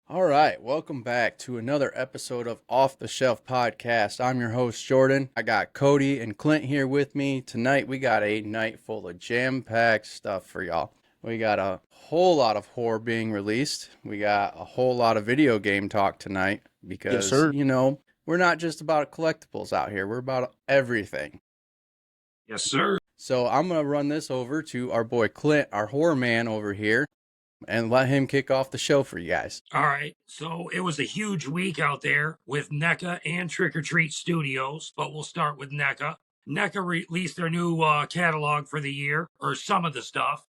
All right, welcome back to another episode of Off the Shelf Podcast. I'm your host, Jordan. I got Cody and Clint here with me. Tonight, we got a night full of jam-packed stuff for y'all. We got a whole lot of horror being released. We got a whole lot of video game talk tonight because, sir. We're not just about collectibles out here. We're about everything. Yes, sir. So I'm going to run this over to our boy Clint, our horror man over here, and let him kick off the show for you guys. All right. So it was a huge week out there with NECA and Trick or Treat Studios, but we'll start with NECA. NECA released their new catalog for the year, or some of the stuff,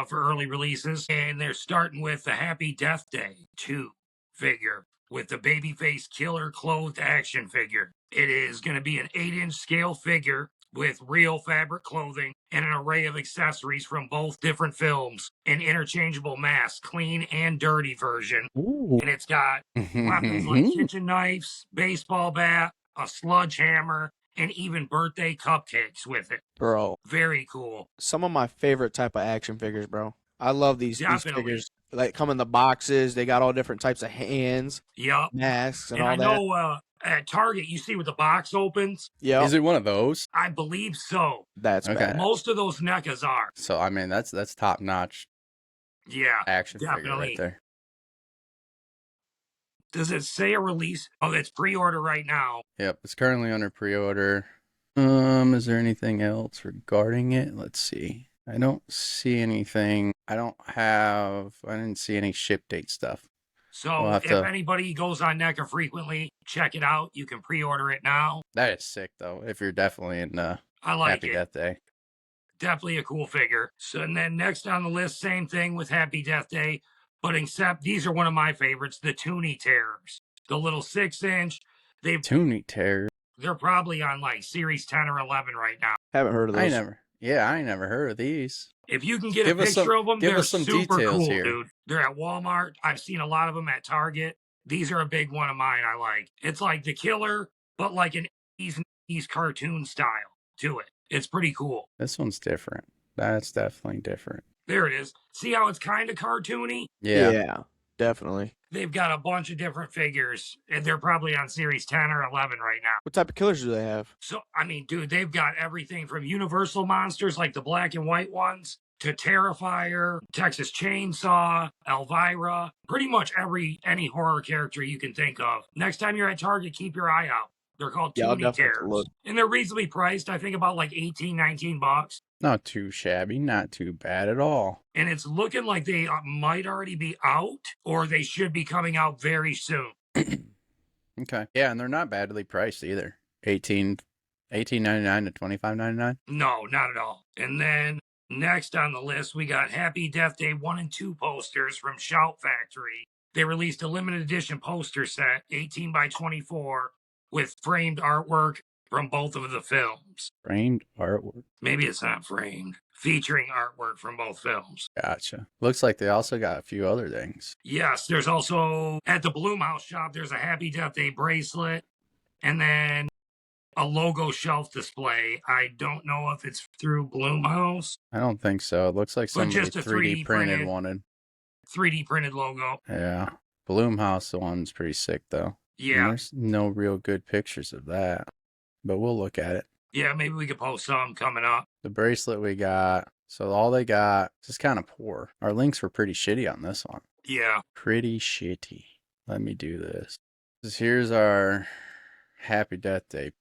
for early releases, and they're starting with the Happy Death Day 2 figure with the Babyface Killer clothed action figure. It is going to be an 8-inch scale figure with real fabric clothing and an array of accessories from both different films, an interchangeable mask, clean and dirty version. Ooh. And it's got weapons like kitchen knives, baseball bat, a sledgehammer, and even birthday cupcakes with it. Bro, Very cool. some of my favorite type of action figures, bro. I love these Definitely. figures. Like, come in the boxes. They got all different types of hands, Yup. masks, and And all I that. know at Target, you see where the box opens? Yeah, Is it one of those? I believe so. that's Okay. bad. Most of those NECAs are. So, I mean, that's top-notch Yeah. action figure Definitely. right there. Does it say a release? Oh, it's pre-order right now. Yep, it's currently under pre-order. Is there anything else regarding it? Let's see. I don't see anything. I didn't see any ship date stuff. So We'll have if to- anybody goes on NECA frequently, check it out. You can pre-order it now. That is sick, though, if you're definitely in I like Happy it. Death Day. Definitely a cool figure. So, and then next on the list, same thing with Happy Death Day, but except these are one of my favorites, the Toonie Terrors. The little 6-inch. Toonie Terror. They're probably on like Series 10 or 11 right now. Haven't heard of those. I ain't never heard of these. If you can get Give a us picture of them, give they're us some super details cool, here. dude. They're at Walmart. I've seen a lot of them at Target. These are a big one of mine I like. It's like the Killer, but like an 80s cartoon style to it. It's pretty cool. This one's different. That's definitely different. There it is. See how it's kind of cartoony? Yeah. Definitely. They've got a bunch of different figures, and they're probably on Series 10 or 11 right now. What type of killers do they have? So, I mean, dude, they've got everything from Universal monsters like the black and white ones to Terrifier, Texas Chainsaw, Elvira, pretty much any horror character you can think of. Next time you're at Target, keep your eye out. They're called Yeah, I'll Toonie definitely Terrors. look. And they're reasonably priced. I think about like 18, 19 bucks. Not too shabby, not too bad at all. And it's looking like they might already be out or they should be coming out very soon. Okay. Yeah, and they're not badly priced either. $18.99 to $25.99. No, not at all. And then next on the list, we got Happy Death Day 1 and 2 posters from Shout Factory. They released a limited edition poster set, 18 by 24, with framed artwork from both of the films. Framed artwork. Maybe it's not framed. Featuring artwork from both films. Gotcha. Looks like they also got a few other things. Yes, there's also, at the Bloomhouse shop, there's a Happy Death Day bracelet. And then a logo shelf display. I don't know if it's through Bloomhouse. I don't think so. It looks like somebody just a 3D 3D printed printed. wanted. 3D printed logo. Yeah. Bloomhouse one's pretty sick, though. And Yeah. there's no real good pictures of that, but we'll look at it. Yeah, maybe we could post some coming up. The bracelet we got, so all they got is kind of poor. Our links were pretty shitty on this one. Yeah. Pretty shitty. Let me do this. Here's our Happy Death Day.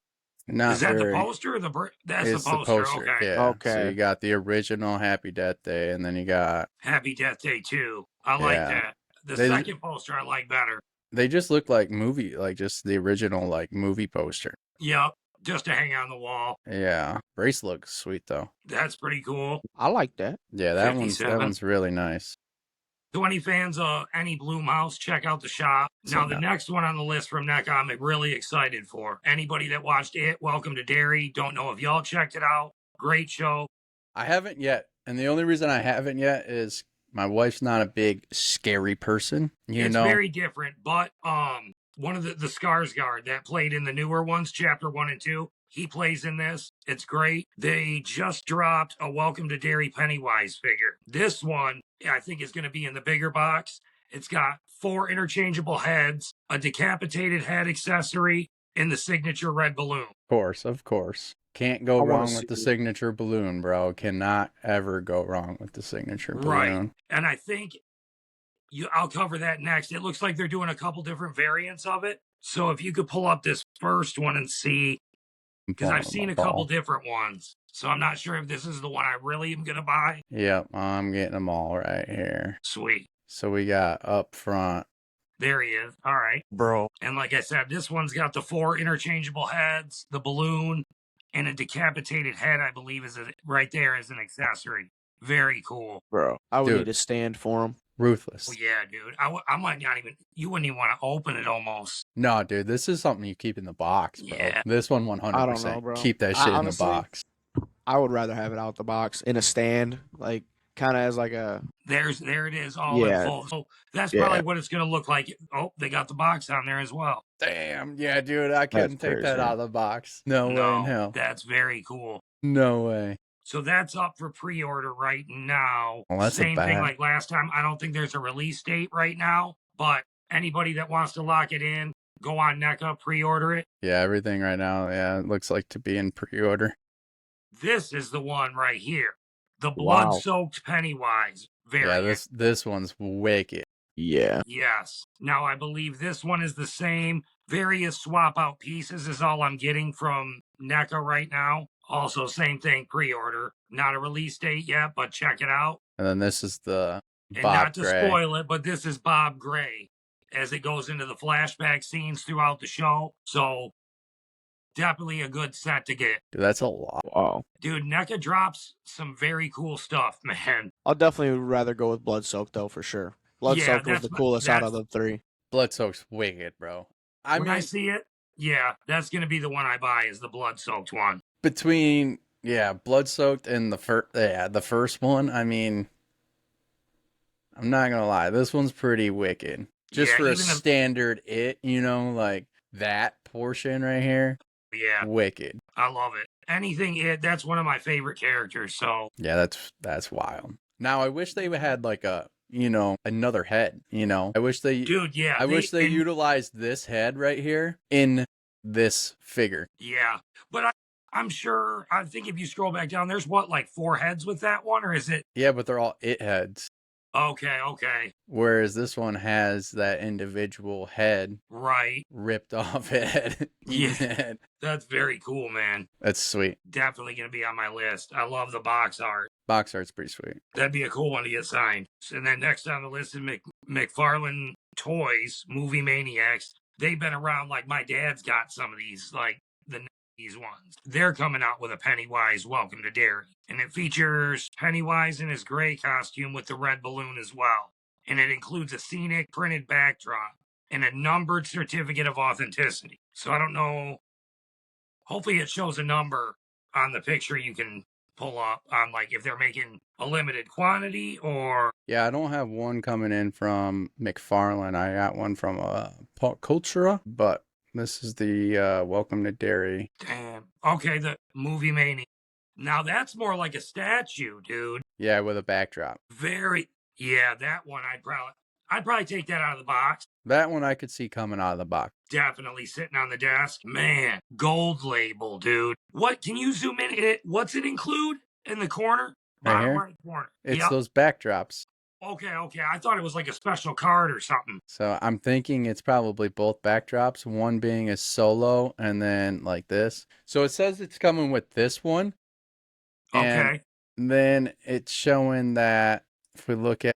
Not Is that very, the poster or that's it's the poster? Okay. Yeah. So Okay. you got the original Happy Death Day, and then you got, Happy Death Day 2. I like Yeah. that. The They- second poster I like better. they just look like just the original movie poster. Yep. Just to hang on the wall. Yeah. Bracelet looks sweet though. That's pretty cool. I like that. Yeah, that 57. one's really nice. To any fans of any Bloomhouse, check out the shop. Now, the So- next one on the list from NECA, I'm really excited for. Anybody that watched it, Welcome to Derry. Don't know if y'all checked it out. Great show. I haven't yet, and the only reason I haven't yet is my wife's not a big scary person. It's very different, but one of the Skarsgård that played in the newer ones, Chapter 1 and 2, he plays in this. It's great. They just dropped a Welcome to Derry Pennywise figure. This one, I think, is going to be in the bigger box, It's got 4 interchangeable heads, a decapitated head accessory, and the signature red balloon. Of course. Can't go I wanna wrong with the see- signature balloon, bro. Cannot ever go wrong with the signature balloon. And I think I'll cover that next. It looks like they're doing a couple different variants of it. So if you could pull up this first one and see, because I've seen a couple different ones. So I'm not sure if this is the one I really am going to buy. Yep, I'm getting them all right here. Sweet. So we got up front. There he is. All right. Bro. And like I said, this one's got the 4 interchangeable heads, the balloon, and a decapitated head, I believe, is right there as an accessory. Very cool. Bro. I would Dude. need a stand for him. Ruthless. Oh, yeah, dude. I might not even, you wouldn't even want to open it almost. No, dude, this is something you keep in the box, bro. Yeah. This one 100%. I don't know, bro. Keep that shit Honestly, in the box. I would rather have it out the box in a stand, like kind of as like a. There it is, all in full. So that's probably what it's going to look like. Oh, they got the box on there as well. Damn, yeah, dude, I couldn't take that crazy. out of the box. No way in hell. That's very cool. No way. So that's up for pre-order right now. Well, that's Same thing like last time. I don't think there's a release date right now, but anybody that wants to lock it in, go on NECA, pre-order it. Yeah, everything right now, yeah, it looks like to be in pre-order. This is the one right here. The blood-soaked Pennywise variant. Yeah, this one's wicked. Yeah. Yes. Now, I believe this one is the same. Various swap-out pieces is all I'm getting from NECA right now. Also, same thing, pre-order. Not a release date yet, but check it out. And then this is the And Bob not to Gray. spoil it, but this is Bob Gray as it goes into the flashback scenes throughout the show. So, definitely a good set to get. Dude, that's a lot. Wow. Dude, NECA drops some very cool stuff, man. I'll definitely rather go with Blood Soaked though, for sure. Blood Soaked was the coolest out of the 3. Blood Soak's wicked, bro. When I see it, yeah, that's going to be the one I buy, is the blood-soaked one. Between Blood Soaked and the first one, I mean, I'm not gonna lie, this one's pretty wicked. Just for a standard like that portion right here. Yeah. Wicked. I love it. Anything that's one of my favorite characters, so. Yeah, that's wild. Now I wish they had like another head, I wish they Dude, yeah. I wish they utilized this head right here in this figure. Yeah. But I'm sure, I think if you scroll back down, there's like 4 heads with that one, or is it? Yeah, but they're all it heads. Okay. Whereas this one has that individual head. Right. Ripped off head. Yeah. That's very cool, man. That's sweet. Definitely going to be on my list. I love the box art. Box art's pretty sweet. That'd be a cool one to get signed. And then next on the list is McFarlane Toys, Movie Maniacs. They've been around, like my dad's got some of these, like the 90s ones. They're coming out with a Pennywise Welcome to Derry. And it features Pennywise in his gray costume with the red balloon as well. And it includes a scenic printed backdrop and a numbered certificate of authenticity. So I don't know. Hopefully it shows a number on the picture you can pull up on, like, if they're making a limited quantity or. Yeah, I don't have one coming in from McFarlane. I got one from Pop Cultura, but this is the Welcome to Derry. Damn. Okay, the Movie Mania. Now that's more like a statue, dude. Yeah, with a backdrop. Yeah, that one I'd probably take that out of the box. That one I could see coming out of the box. Definitely sitting on the desk. Man, gold label, dude. What, can you zoom in? What's it include in the corner? Right here? Right corner. It's those backdrops. Okay. I thought it was like a special card or something. So I'm thinking it's probably both backdrops, one being a solo and then like this. So it says it's coming with this one. Okay. And then it's showing that if we look at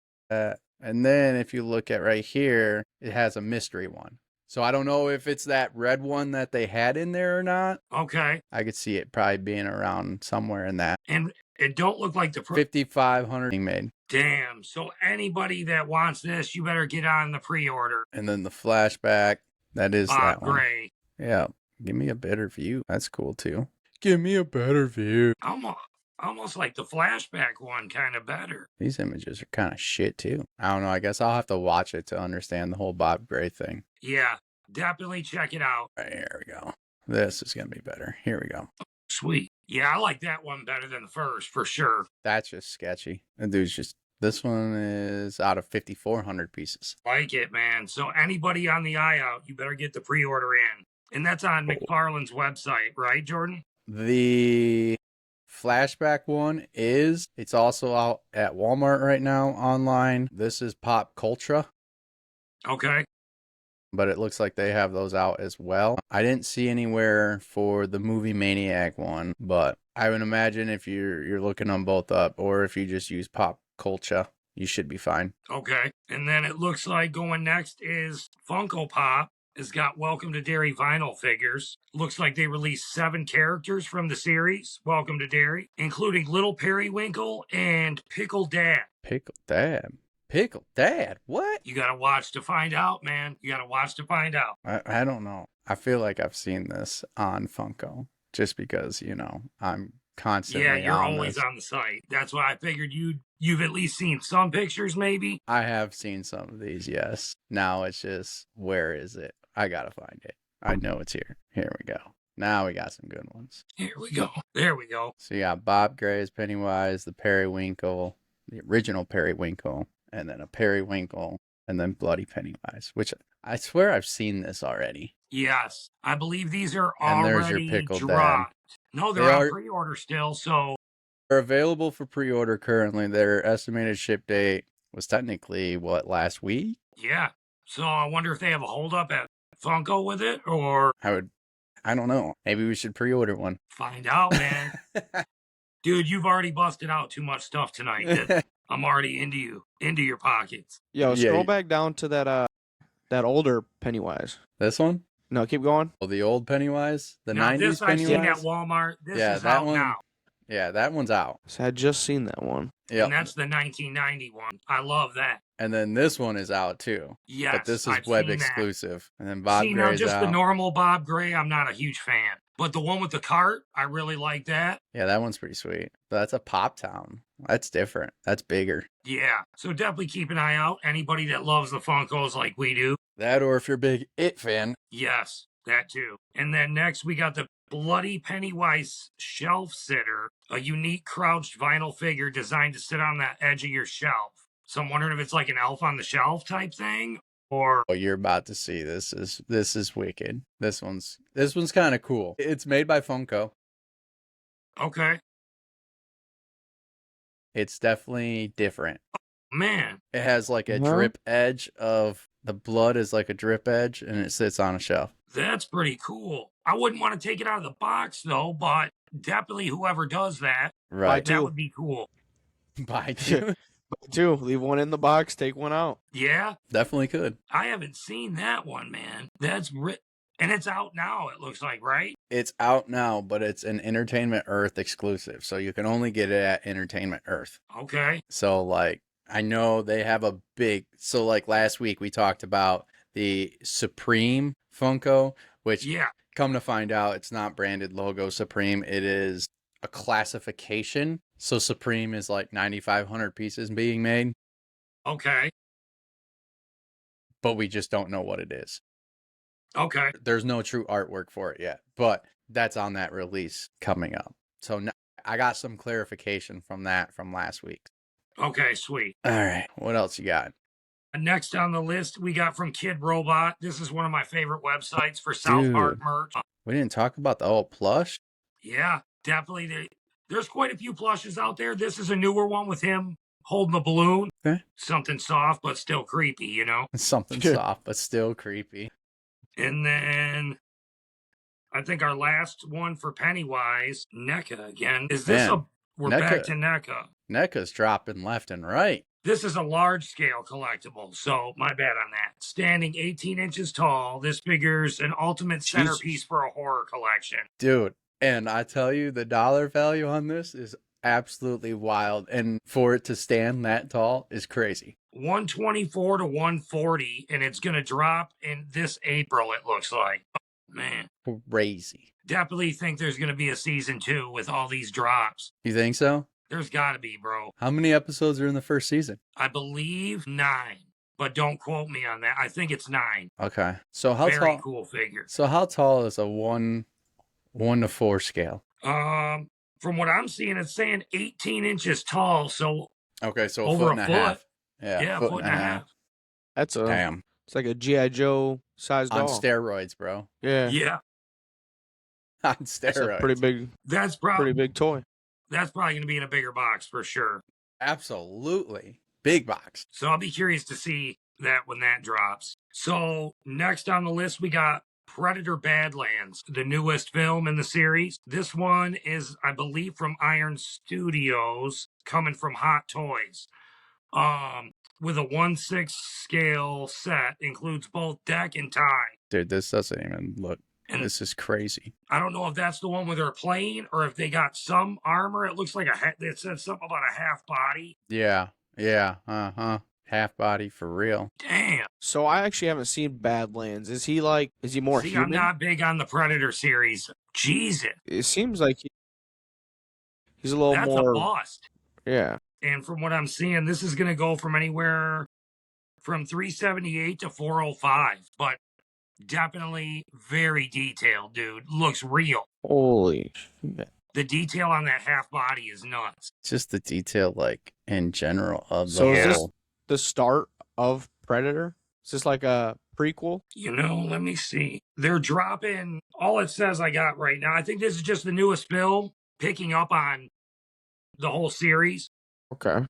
and then if you look at right here, it has a mystery one. So I don't know if it's that red one that they had in there or not. Okay. I could see it probably being around somewhere in that. And it don't look like the 5,500 being made. Damn. So anybody that wants this, you better get on the pre-order. And then the flashback, that is Bob that one. Gray. Yeah. Give me a better view. That's cool too. Give me a better view. Almost like the flashback one, kind of better. These images are kind of shit too. I don't know. I guess I'll have to watch it to understand the whole Bob Gray thing. Yeah, definitely check it out. Right, here we go. This is going to be better. Here we go. Sweet. Yeah, I like that one better than the first, for sure. That's just sketchy. The dude's just This one is out of 5,400 pieces. Like it, man. So anybody on the eye out, you better get the pre-order in. And that's on McFarlane's website, right, Jordan? The flashback one it's also out at Walmart right now online. This is Pop Culture. Okay. But it looks like they have those out as well. I didn't see anywhere for the Movie Maniac one, but I would imagine if you're looking them both up, or if you just use Pop Culture, you should be fine. Okay. And then it looks like going next is Funko Pop has got Welcome to Derry vinyl figures. Looks like they released 7 characters from the series, Welcome to Derry, including Little Periwinkle and Pickle Dad. Pickle Dad? Pickle Dad? What? You gotta watch to find out, man. You gotta watch to find out. I don't know. I feel like I've seen this on Funko just because, I'm constantly Yeah, you're on always this. on the site. That's why I figured you've at least seen some pictures, maybe. I have seen some of these, yes. Now it's just, where is it? I gotta find it. I know it's here. Here we go. Now we got some good ones. Here we go. There we go. So you got Bob Gray's Pennywise, the Periwinkle, the original Periwinkle, and then a Periwinkle, and then Bloody Pennywise, which I swear I've seen this already. Yes, I believe these are And there's already your Pickle dropped. No, they're They on are- pre-order still, so They're available for pre-order currently. Their estimated ship date was technically, last week? yeah. So I wonder if they have a holdup at Funko with it, or I don't know. Maybe we should pre-order one. find out, man. Dude, you've already busted out too much stuff tonight. That I'm already into your pockets. Yo, Yeah, scroll back down to that older Pennywise. This one? No, keep going. Oh, the old Pennywise? The Now, 90s this I've Pennywise? seen at Walmart. This Yeah, is that out one- now. Yeah, that one's out. So I had just seen that one. Yep. And that's the 1990 one. I love that. And then this one is out too. Yes, But this is I've web seen that. exclusive. And then Bob See, now Gray's just out. the normal Bob Gray, I'm not a huge fan. But the one with the cart, I really like that. Yeah, that one's pretty sweet. But that's a Pop Town. That's different. That's bigger. Yeah. So definitely keep an eye out. Anybody that loves the Funkos like we do. That, or if you're a big It fan. Yes, that too. And then next we got the Bloody Pennywise Shelf Sitter, a unique crouched vinyl figure designed to sit on that edge of your shelf. So I'm wondering if it's like an elf on the shelf type thing, or What you're about to see, this is wicked. This one's kind of cool. It's made by Funko. okay, It's definitely different. man. It has like a Huh? drip edge of the blood is like a drip edge, and it sits on a shelf. That's pretty cool. I wouldn't want to take it out of the box though, but definitely whoever does that, Right. that Two. would be cool. Buy two. Two, leave one in the box, take one out. Yeah, Definitely could. I haven't seen that one, man. And it's out now, it looks like, right? It's out now, but it's an Entertainment Earth exclusive, so you can only get it at Entertainment Earth. Okay. So, like, I know they have a big. So, like, last week we talked about the Supreme Funko, which, Yeah. come to find out, it's not branded logo Supreme. It is a classification. So, Supreme is like 9,500 pieces being made, Okay. but we just don't know what it is. Okay. There's no true artwork for it yet, but that's on that release coming up. So, I got some clarification from that from last week. Okay, sweet. All right. What else you got? Next on the list, we got from Kid Robot. This is one of my favorite websites for South Park Dude. merch. We didn't talk about the old plush. Yeah, definitely. There's quite a few plushes out there. This is a newer one with him holding the balloon. Okay. Something soft, but still creepy, you know? Something soft, but still creepy. And then I think our last one for Pennywise, NECA again. Is this Man, we're NECA. back to NECA. NECA's dropping left and right. This is a large scale collectible, so my bad on that. Standing 18 inches tall, this figure's an ultimate centerpiece for a horror collection. Dude, and I tell you, the dollar value on this is absolutely wild. And for it to stand that tall is crazy. 124 to 140, and it's going to drop in this April, it looks like. Oh, man. Crazy. Definitely think there's going to be a season 2 with all these drops. You think so? There's got to be, bro. How many episodes are in the first season? I believe 9, but don't quote me on that. I think it's 9. Okay. So how Very tall? cool figure. So how tall is a 1 to 4 scale? From what I'm seeing, it's saying 18 inches tall, so Okay, so Over foot and a a foot. half. Yeah, Yeah, foot and a half. That's a Damn. It's like a GI Joe sized On doll. steroids, bro. Yeah, Yeah, On it's a steroids. that's pretty big toy. that's probably going to be in a bigger box for sure. Absolutely. Big box. So I'll be curious to see that when that drops. So next on the list, we got Predator Badlands, the newest film in the series. This one is, I believe, from Iron Studios, coming from Hot Toys. With a 1/6 scale set, includes both deck and tie. Dude, this doesn't even look. And this is crazy. I don't know if that's the one where they're playing or if they got some armor. It looks like it said something about a half body. Yeah. Half body for real. Damn. So I actually haven't seen Badlands. Is he more See, human? I'm not big on the Predator series. Jesus. It seems like he's a little That's more. a bust. Yeah. And from what I'm seeing, this is going to go from anywhere from 378 to 405, but definitely very detailed, dude. Looks real. Holy shit. The detail on that half body is nuts. Just the detail, like, in general of the So is this whole. the start of Predator? Is this like a prequel? You know, let me see. They're dropping, all it says I got right now. I think this is just the newest film picking up on the whole series. Okay.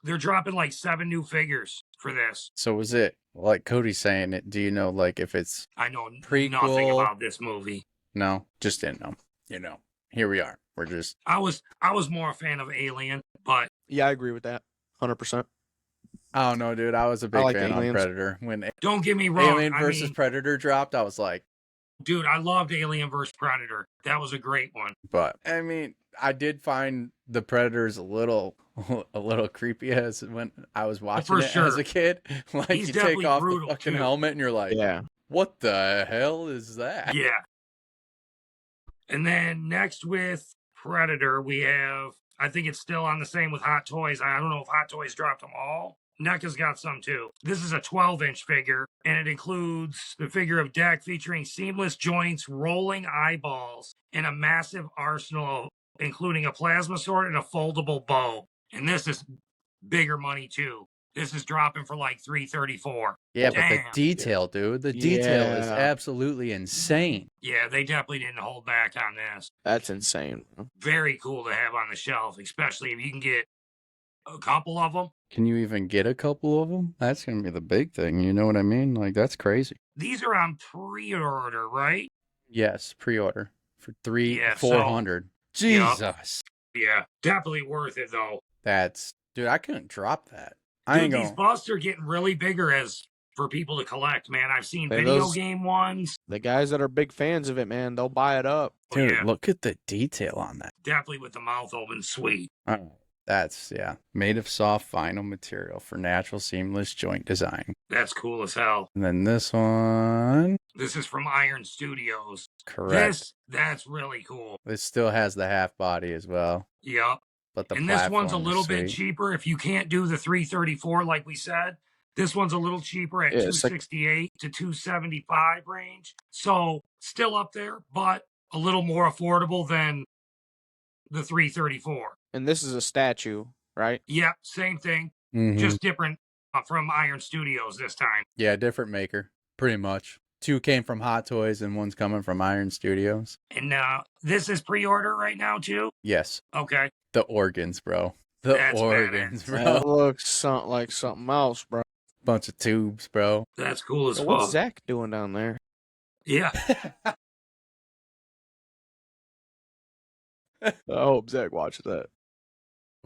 They're dropping like 7 new figures for this. So is it, like Cody's saying it, do you know, like, if it's I know prequel? nothing about this movie. No, just didn't know. You know, here we are. We're just. I was more a fan of Alien, but Yeah, I agree with that. 100%. I don't know, dude. I was a big like fan on Aliens. Predator. When don't get me wrong. Alien versus Predator dropped, I was like, dude, I loved Alien vs. Predator. That was a great one. but I mean, I did find the Predators a little creepy as when I was watching it as a kid. Like, He's you definitely take off the brutal, fucking too. helmet and you're like, Yeah. what the hell is that? Yeah. And then next with Predator, we have, I think it's still on the same with Hot Toys. I don't know if Hot Toys dropped them all. NECA's got some too. This is a 12-inch figure, and it includes the figure of deck featuring seamless joints, rolling eyeballs, and a massive arsenal, including a plasma sword and a foldable bow. And this is bigger money too. This is dropping for like $334. Yeah, Damn. but the detail, dude, the detail is Yeah. absolutely insane. Yeah, they definitely didn't hold back on this. That's insane. Very cool to have on the shelf, especially if you can get a couple of them. Can you even get a couple of them? That's going to be the big thing. You know what I mean? Like, that's crazy. These are on pre-order, right? Yes, pre-order for Yeah, 400. Jesus. Yeah, definitely worth it though. That's, dude, I couldn't drop that. I Dude, ain't these going. busts are getting really bigger as for people to collect, man. I've seen Hey, video those- game ones. The guys that are big fans of it, man, they'll buy it up. Dude, Yeah, look at the detail on that. definitely with the mouth open, sweet. Oh, that's, yeah. Made of soft vinyl material for natural seamless joint design. That's cool as hell. And then this one, This is from Iron Studios. correct. That's really cool. This still has the half body as well. Yep. But the And this one's a platform is little bit sweet. cheaper. If you can't do the 334 like we said, this one's a little cheaper at Yeah, it's like- 268 to 275 range. So still up there, but a little more affordable than the 334. And this is a statue, right? Yep, same thing, Mhm. just different from Iron Studios this time. Yeah, different maker, pretty much. 2 came from Hot Toys and 1's coming from Iron Studios. And this is pre-order right now too? Yes, Okay. the organs, bro. The That's organs, badass. That bro. looks like something else, bro. Bunch of tubes, bro. That's cool as So fuck. what's Zach doing down there? Yeah. I hope Zach watches that.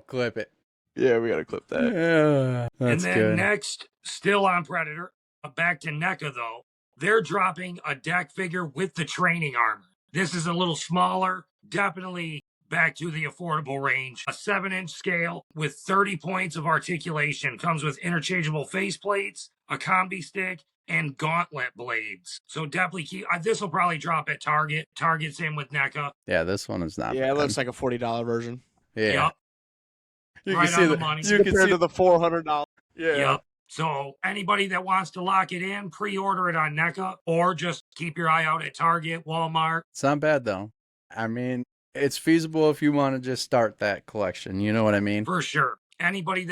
Clip it. Yeah, we gotta clip that. Yeah, that's and then good. next, still on Predator, back to NECA though, they're dropping a deck figure with the training armor. This is a little smaller, definitely back to the affordable range. A 7-inch scale with 30 points of articulation. Comes with interchangeable faceplates, a combi stick, and gauntlet blades. So definitely keep. This will probably drop at Target. Target's in with NECA. Yeah, this one is not Yeah, it bad. looks like a $40 version. Yeah. Yep. You Right can see on the the money. You can Compared see to the $400. Yeah. Yep. So anybody that wants to lock it in, pre-order it on NECA, or just keep your eye out at Target, Walmart. It's not bad though. I mean, it's feasible if you want to just start that collection. You know what I mean? For sure. Anybody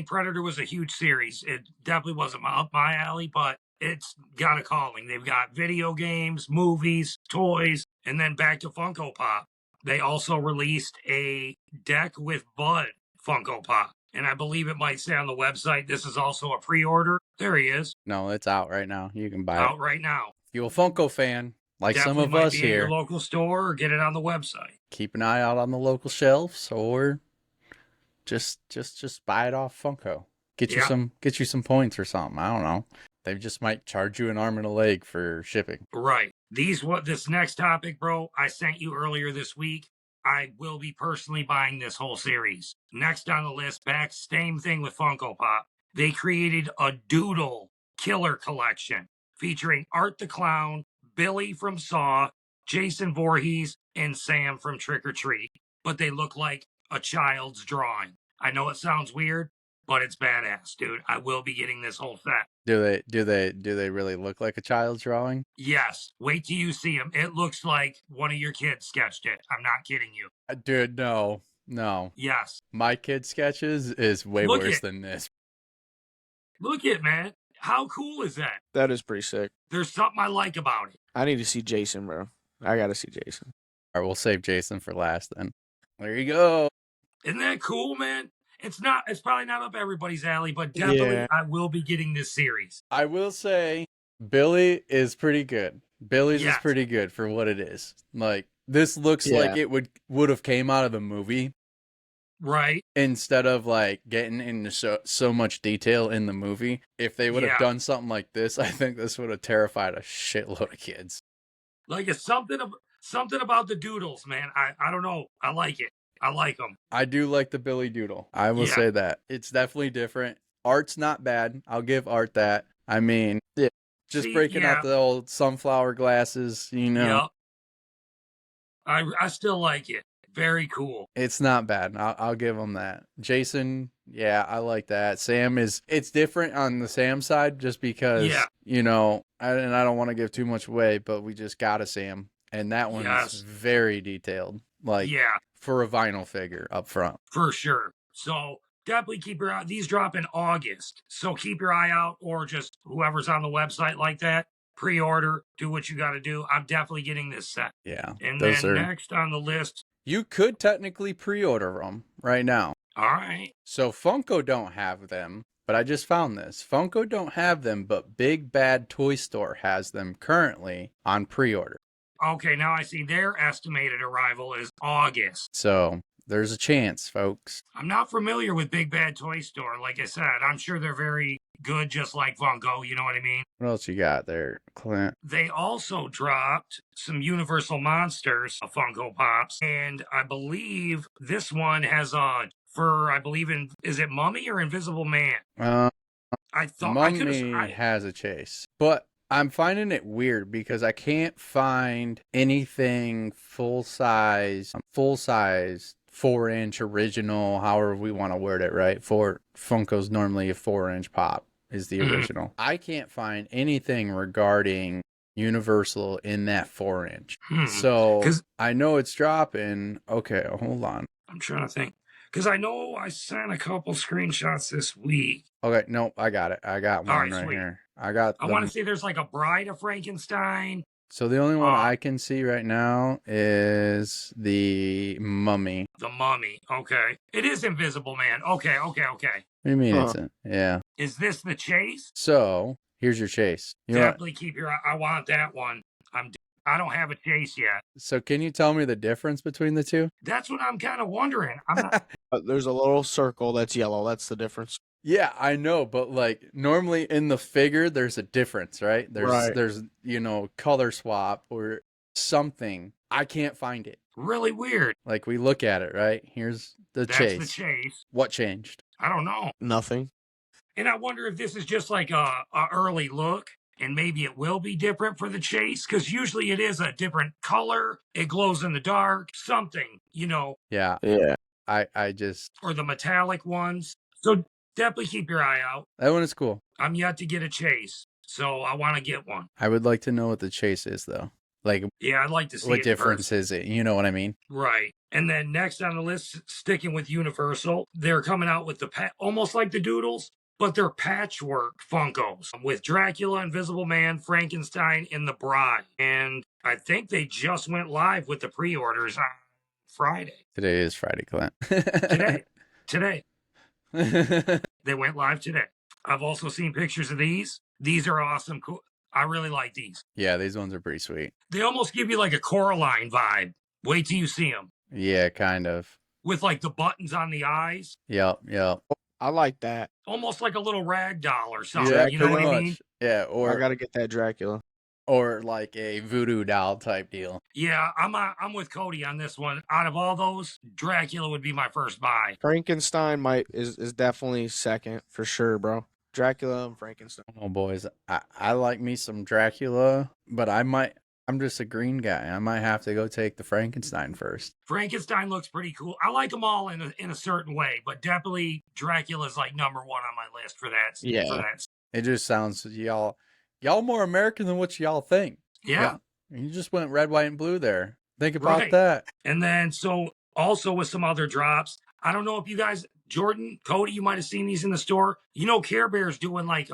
Predator was a huge series. It definitely wasn't up my alley, but it's got a calling. They've got video games, movies, toys, and then back to Funko Pop. They also released a Deck with Bud Funko Pop. And I believe it might say on the website, this is also a pre-order. There he is. No, it's out right now. You can buy it. Out right now. If you're a Funko fan, like Definitely some of might us be here, at your local store or get it on the website. keep an eye out on the local shelves, or just buy it off Funko. Get you some points or something. I don't know. They just might charge you an arm and a leg for shipping. Right. This next topic, bro, I sent you earlier this week. I will be personally buying this whole series. Next on the list, same thing with Funko Pop. They created a Doodle Killer collection featuring Art the Clown, Billy from Saw, Jason Voorhees, and Sam from Trick or Treat. But they look like a child's drawing. I know it sounds weird, but it's badass, dude. I will be getting this whole set. Do they really look like a child's drawing? Yes. Wait till you see them. It looks like one of your kids sketched it. I'm not kidding you. Dude, no. Yes. My kid sketches is way worse than this. Look it, man. How cool is that? That is pretty sick. There's something I like about it. I need to see Jason, bro. I gotta see Jason. All right, we'll save Jason for last then. There you go. Isn't that cool, man? It's probably not up everybody's alley, but definitely I will be getting this series. I will say Billy is pretty good. Billy's is pretty good for what it is. Like, this looks like it would have came out of the movie. Right. Instead of like getting into so much detail in the movie. If they would have done something like this, I think this would have terrified a shitload of kids. Like, it's something about the doodles, man. I don't know. I like it. I like them. I do like the Billy Doodle. I will say that. It's definitely different. Art's not bad. I'll give Art that. I mean, just breaking out the old sunflower glasses, you know. Yep. I still like it. Very cool. It's not bad. I'll give him that. Jason, I like that. Sam it's different on the Sam side just because, you know, and I don't want to give too much away, but we just got a Sam. And that one is very detailed. Like, for a vinyl figure up front. For sure. So definitely keep your eye. These drop in August. So keep your eye out, or just whoever's on the website like that. Pre-order. Do what you got to do. I'm definitely getting this set. Yeah. And then next on the list. You could technically pre-order them right now. All right. So Funko don't have them, but I just found this. Funko don't have them, but Big Bad Toy Store has them currently on pre-order. Okay, now I see their estimated arrival is August. So there's a chance, folks. I'm not familiar with Big Bad Toy Store. Like I said, I'm sure they're very good, just like Funko. You know what I mean? What else you got there, Clint? They also dropped some Universal Monsters of Funko Pops. And I believe this one has is it Mummy or Invisible Man? I thought Mummy has a chase. But I'm finding it weird because I can't find anything full size 4-inch original, however we want to word it, right? For Funko's normally a 4-inch pop is the original. I can't find anything regarding Universal in that 4-inch. So I know it's dropping. Okay, hold on. I'm trying to think. Because I know I sent a couple screenshots this week. Okay, no, I got it. I got one right here. I want to say there's like a Bride of Frankenstein. So the only one I can see right now is the Mummy. The Mummy. Okay. It is Invisible Man. Okay. What do you mean it's it? Yeah. Is this the chase? So here's your chase. Definitely keep your eye. I want that one. I don't have a chase yet. So can you tell me the difference between the two? That's what I'm kind of wondering. There's a little circle that's yellow. That's the difference. Yeah, I know, but like normally in the figure, there's a difference, right? There's color swap or something. I can't find it. Really weird. Like we look at it, right? Here's the chase. That's the chase. What changed? I don't know. Nothing. And I wonder if this is just like a early look, and maybe it will be different for the chase, because usually it is a different color. It glows in the dark, something, Yeah. I just... Or the metallic ones. So definitely keep your eye out. That one is cool. I'm yet to get a chase, so I want to get one. I would like to know what the chase is, though. Like, Yeah, I'd like to see what it in difference person. is it? You know what I mean? Right. And then next on the list, sticking with Universal, they're coming out with almost like the Doodles, but they're patchwork Funkos with Dracula, Invisible Man, Frankenstein, and the Bride. And I think they just went live with the pre-orders on Friday. Today is Friday, Clint. Today. They went live today. I've also seen pictures of these. These are awesome. Cool. I really like these. Yeah, these ones are pretty sweet. They almost give you like a Coraline vibe. Wait till you see them. Yeah, kind of. With like the buttons on the eyes. Yep. I like that. Almost like a little rag doll or something. Yeah, you know what pretty I much. mean? Yeah, I gotta get that Dracula. Or like a voodoo doll type deal. Yeah, I'm with Cody on this one. Out of all those, Dracula would be my first buy. Frankenstein is definitely second for sure, bro. Dracula and Frankenstein. Oh, boys, I like me some Dracula, but I'm just a green guy. I might have to go take the Frankenstein first. Frankenstein looks pretty cool. I like them all in a certain way, but definitely Dracula's like number one on my list for that. Yeah. For that. It just sounds y'all more American than what y'all think. Yeah. You just went red, white, and blue there. Think about that. And then so also with some other drops. I don't know if you guys, Jordan, Cody, you might have seen these in the store. You know, Care Bear's doing like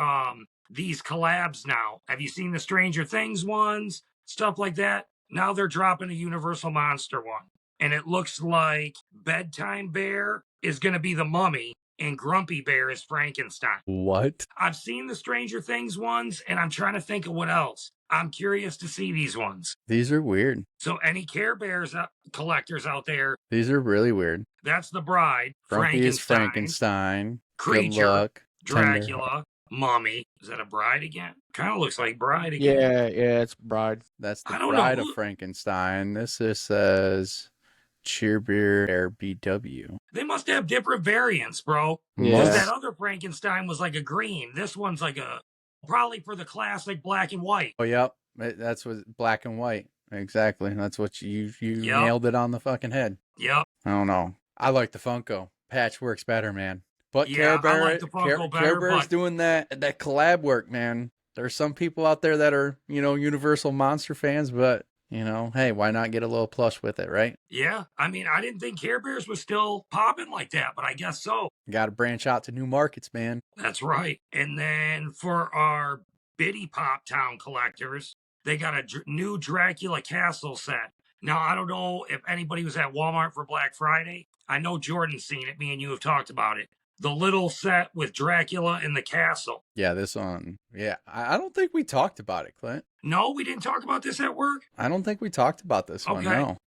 these collabs now. Have you seen the Stranger Things ones? Stuff like that. Now they're dropping a Universal Monster one. And it looks like Bedtime Bear is going to be the Mummy and Grumpy Bear is Frankenstein. What? I've seen the Stranger Things ones, and I'm trying to think of what else. I'm curious to see these ones. These are weird. So any Care Bears collectors out there, these are really weird. That's the Bride. Grumpy is Frankenstein. Creature. Good luck. Dracula. Mummy. Is that a Bride again? Kind of looks like Bride again. Yeah, it's Bride. That's the Bride of Frankenstein. This just says Cheerbeer BW. They must have different variants, bro. Yeah. That other Frankenstein was like a green. This one's like probably for the classic black and white. Oh, yep. That's what black and white. Exactly. That's what you nailed it on the fucking head. Yep. I don't know. I like the Funko. Patchwork's better, man. But yeah, Care Bear, I like the Funko better, Care Bear's doing that collab work, man. There's some people out there that are, Universal Monster fans, but, hey, why not get a little plush with it, right? Yeah. I mean, I didn't think Care Bears was still popping like that, but I guess so. Got to branch out to new markets, man. That's right. And then for our Biddy Pop Town collectors, they got a new Dracula Castle set. Now, I don't know if anybody was at Walmart for Black Friday. I know Jordan's seen it. Me and you have talked about it. The little set with Dracula in the castle. Yeah, this one. Yeah, I don't think we talked about it, Clint. No, we didn't talk about this at work? I don't think we talked about this one, no.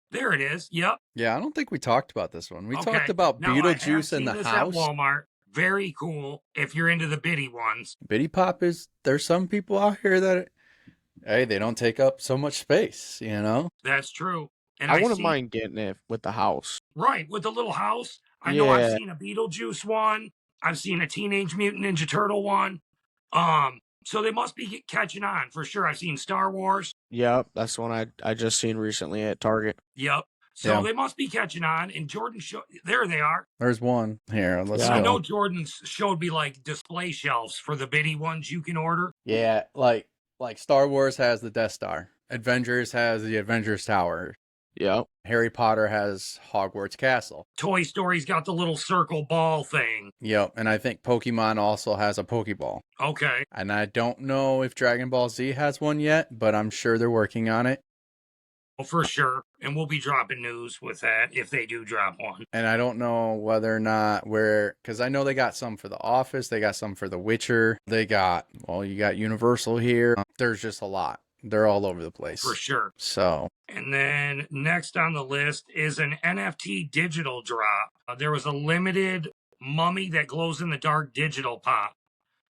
There it is. Yep. Yeah, I don't think we talked about this one. We talked about Beetlejuice in the house. At Walmart. Very cool if you're into the Biddy ones. Biddy Pop there's some people out here that, hey, they don't take up so much space, That's true. And I wouldn't mind getting it with the house. Right, with the little house. I know I've seen a Beetlejuice one. I've seen a Teenage Mutant Ninja Turtle one. So they must be catching on for sure. I've seen Star Wars. Yep, that's the one I just seen recently at Target. Yep. So they must be catching on. And Jordan there they are. There's one here. Let's go. I know Jordan showed me like display shelves for the Biddy ones you can order. Yeah, like Star Wars has the Death Star. Avengers has the Avengers Tower. Yep. Harry Potter has Hogwarts Castle. Toy Story's got the little circle ball thing. Yep, and I think Pokemon also has a Pokeball. Okay. And I don't know if Dragon Ball Z has one yet, but I'm sure they're working on it. Well, for sure. And we'll be dropping news with that if they do drop one. And I don't know whether or not because I know they got some for The Office, they got some for The Witcher, you got Universal here. There's just a lot. They're all over the place. For sure. So. And then next on the list is an NFT digital drop. There was a limited Mummy that glows in the dark digital pop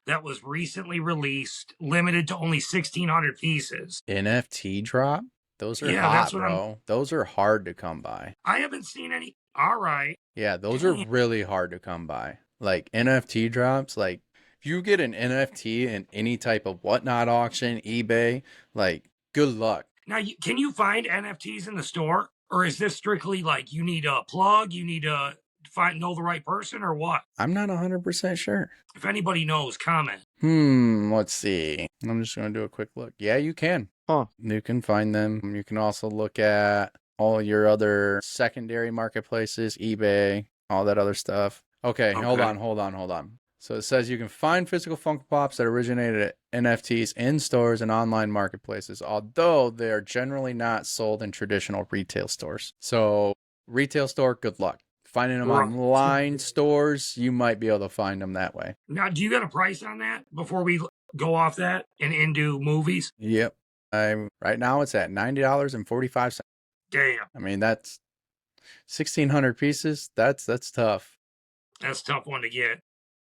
that was recently released, limited to only 1,600 pieces. NFT drop? Those are hot, bro. Those are hard to come by. I haven't seen any. All right. Yeah, those are really hard to come by. Like NFT drops, like if you get an NFT in any type of whatnot auction, eBay, like good luck. Now, can you find NFTs in the store? Or is this strictly like you need a plug, you need to know the right person, or what? I'm not 100% sure. If anybody knows, comment. Let's see. I'm just going to do a quick look. Yeah, you can. Huh. You can find them. You can also look at all your other secondary marketplaces, eBay, all that other stuff. Okay, hold on. So it says you can find physical Funko Pops that originated at NFTs in stores and online marketplaces, although they are generally not sold in traditional retail stores. So retail store, good luck. Finding them online stores, you might be able to find them that way. Now, do you got a price on that before we go off that and into movies? Yep. Right now it's at $90.45. Damn. I mean, that's 1,600 pieces. That's tough. That's a tough one to get.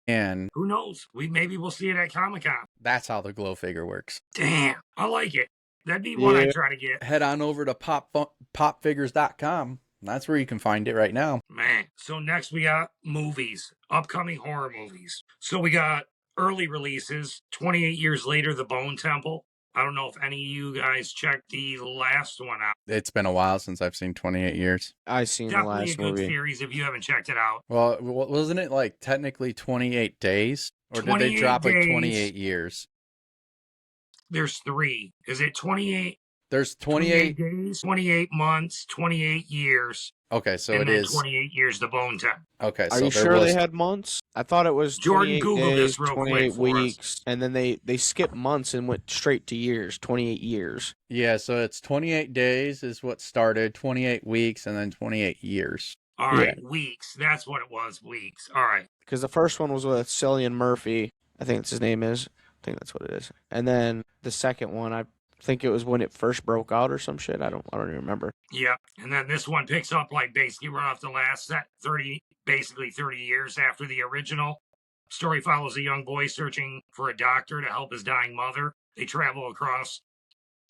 And who knows? Maybe we'll see it at Comic-Con. That's how the glow figure works. Damn, I like it. That'd be one I'd try to get. Head on over to popfigures.com. That's where you can find it right now. Man, so next we got movies, upcoming horror movies. So we got early releases, 28 years later, The Bone Temple. I don't know if any of you guys checked the last one out. It's been a while since I've seen 28 years. I've seen the last movie. Definitely a good series if you haven't checked it out. Well, wasn't it like technically 28 days? Or did they drop like 28 years? There's 3. Is it 28? There's 28 days, 28 months, 28 years. Okay, so and it is 28 years, The Bone Temple. Okay, so are you sure they had months? I thought it was Jordan Google days, this real 28 quick weeks, and then they skipped months and went straight to years, 28 years. Yeah, so it's 28 days is what started, 28 weeks, and then 28 years. All right, weeks. That's what it was, weeks. All right. Because the first one was with Cillian Murphy. I think that's his name is. I think that's what it is. And then the second one, I think it was when it first broke out or some shit. I don't even remember. Yeah, and then this one picks up like basically right off the last set, 30 years after the original. Story follows a young boy searching for a doctor to help his dying mother. They travel across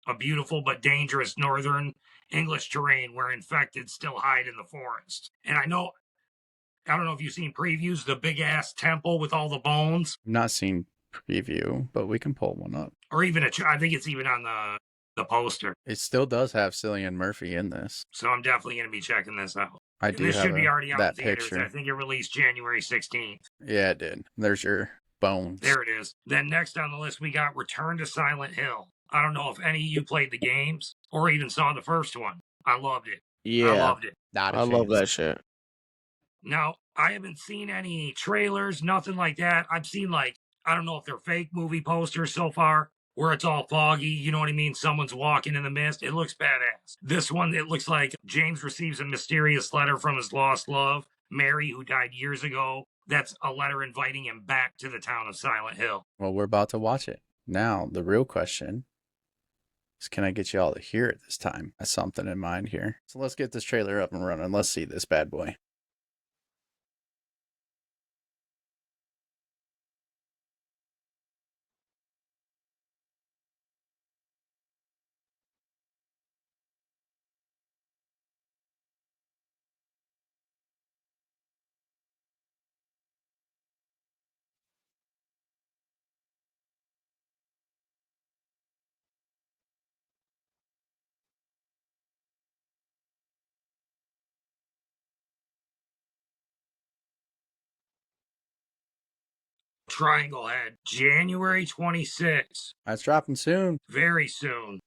a beautiful but dangerous northern English terrain where infected still hide in the forest. And I don't know if you've seen previews, the big ass temple with all the bones. I've not seen preview, but we can pull one up. Or even I think it's even on the poster. It still does have Cillian Murphy in this. So I'm definitely going to be checking this out. I do this have should be already out that in theaters. picture. I think it released January 16th. Yeah, it did. There's your bones. There it is. Then next on the list, we got Return to Silent Hill. I don't know if any of you played the games or even saw the first one. I loved it. Yeah. I loved it. I love that shit. Now, I haven't seen any trailers, nothing like that. I've seen I don't know if they're fake movie posters so far, where it's all foggy, you know what I mean? Someone's walking in the mist. It looks badass. This one, it looks like James receives a mysterious letter from his lost love, Mary, who died years ago. That's a letter inviting him back to the town of Silent Hill. Well, we're about to watch it. Now, the real question is, can I get you all to hear it this time? That's something in mind here. So let's get this trailer up and running. Let's see this bad boy. Triangle Head, January 26th. That's dropping soon. Very soon.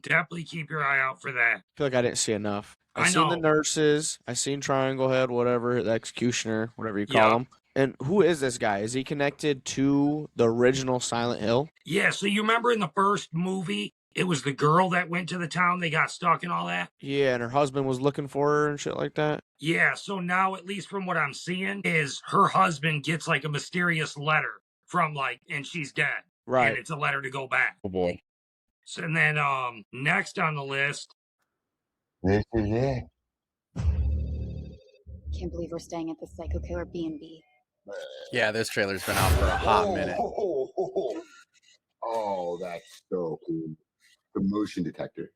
Definitely keep your eye out for that. I feel like I didn't see enough. I seen know. the nurses. I seen Triangle Head, whatever, the executioner, whatever you call him. And who is this guy? Is he connected to the original Silent Hill? Yeah, so you remember in the first movie, it was the girl that went to the town, they got stuck and all that? Yeah, and her husband was looking for her and shit like that? Yeah, so now, at least from what I'm seeing, is her husband gets a mysterious letter from and she's dead. Right. And it's a letter to go back. Oh boy. So, and then next on the list. This is it. Can't believe we're staying at the Psycho Killer B&B. Yeah, this trailer's been out for a hot minute. Oh, that's so cool. The motion detector.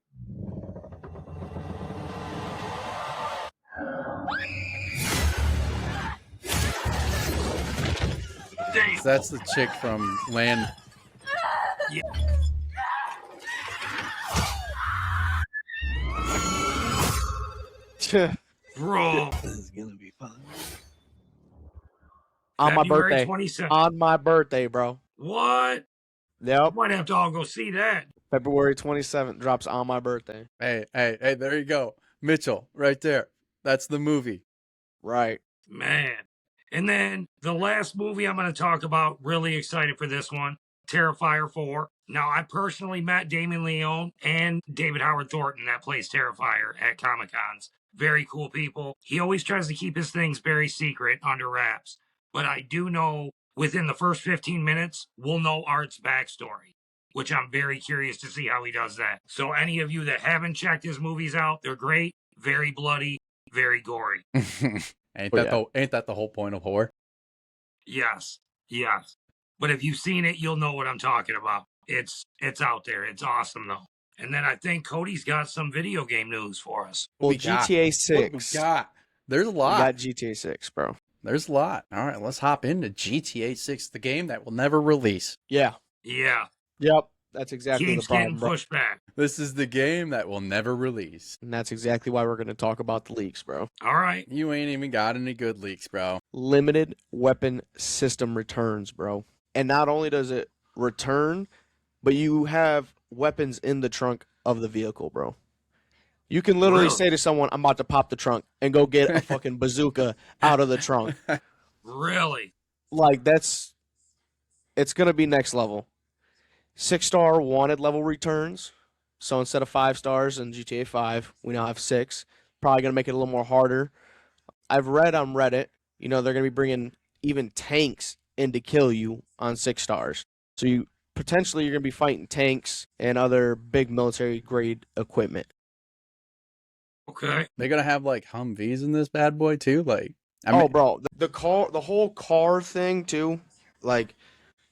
Damn. So that's the chick from Land. Yeah. Bro. This is gonna be fun. On my February birthday. 27th. On my birthday, bro. What? Yep. Might have to all go see that. February 27th drops on my birthday. Hey, there you go. Mitchell, right there. That's the movie. Right. Man. And then the last movie I'm going to talk about, really excited for this one, Terrifier 4. Now, I personally met Damon Leone and David Howard Thornton that plays Terrifier at Comic Cons. Very cool people. He always tries to keep his things very secret under wraps. But I do know within the first 15 minutes, we'll know Art's backstory, which I'm very curious to see how he does that. So any of you that haven't checked his movies out, they're great, very bloody, very gory. Ain't that the whole point of horror? Yes. But if you've seen it, you'll know what I'm talking about. It's out there. It's awesome though. And then I think Cody's got some video game news for us. Well, we got? GTA What we 6. got? There's a We lot. got GTA 6, bro. There's a lot. All right, let's hop into GTA 6, the game that will never release. Yeah. Yeah. Yep. That's exactly Keeps the problem, getting bro. pushed back. This is the game that will never release. And that's exactly why we're going to talk about the leaks, bro. All right. You ain't even got any good leaks, bro. Limited weapon system returns, bro. And not only does it return, but you have weapons in the trunk of the vehicle, bro. You can literally Really? say to someone, I'm about to pop the trunk, and go get a fucking bazooka out of the trunk. Really? Like, it's going to be next level. 6-star wanted level returns. So instead of 5 stars in GTA 5, we now have 6. Probably going to make it a little more harder. I've read on Reddit, they're going to be bringing even tanks in to kill you on 6 stars. So you're going to be fighting tanks and other big military grade equipment. Okay. They're gonna have like Humvees in this bad boy too. Like, I mean, Bro, the whole car thing too. Like,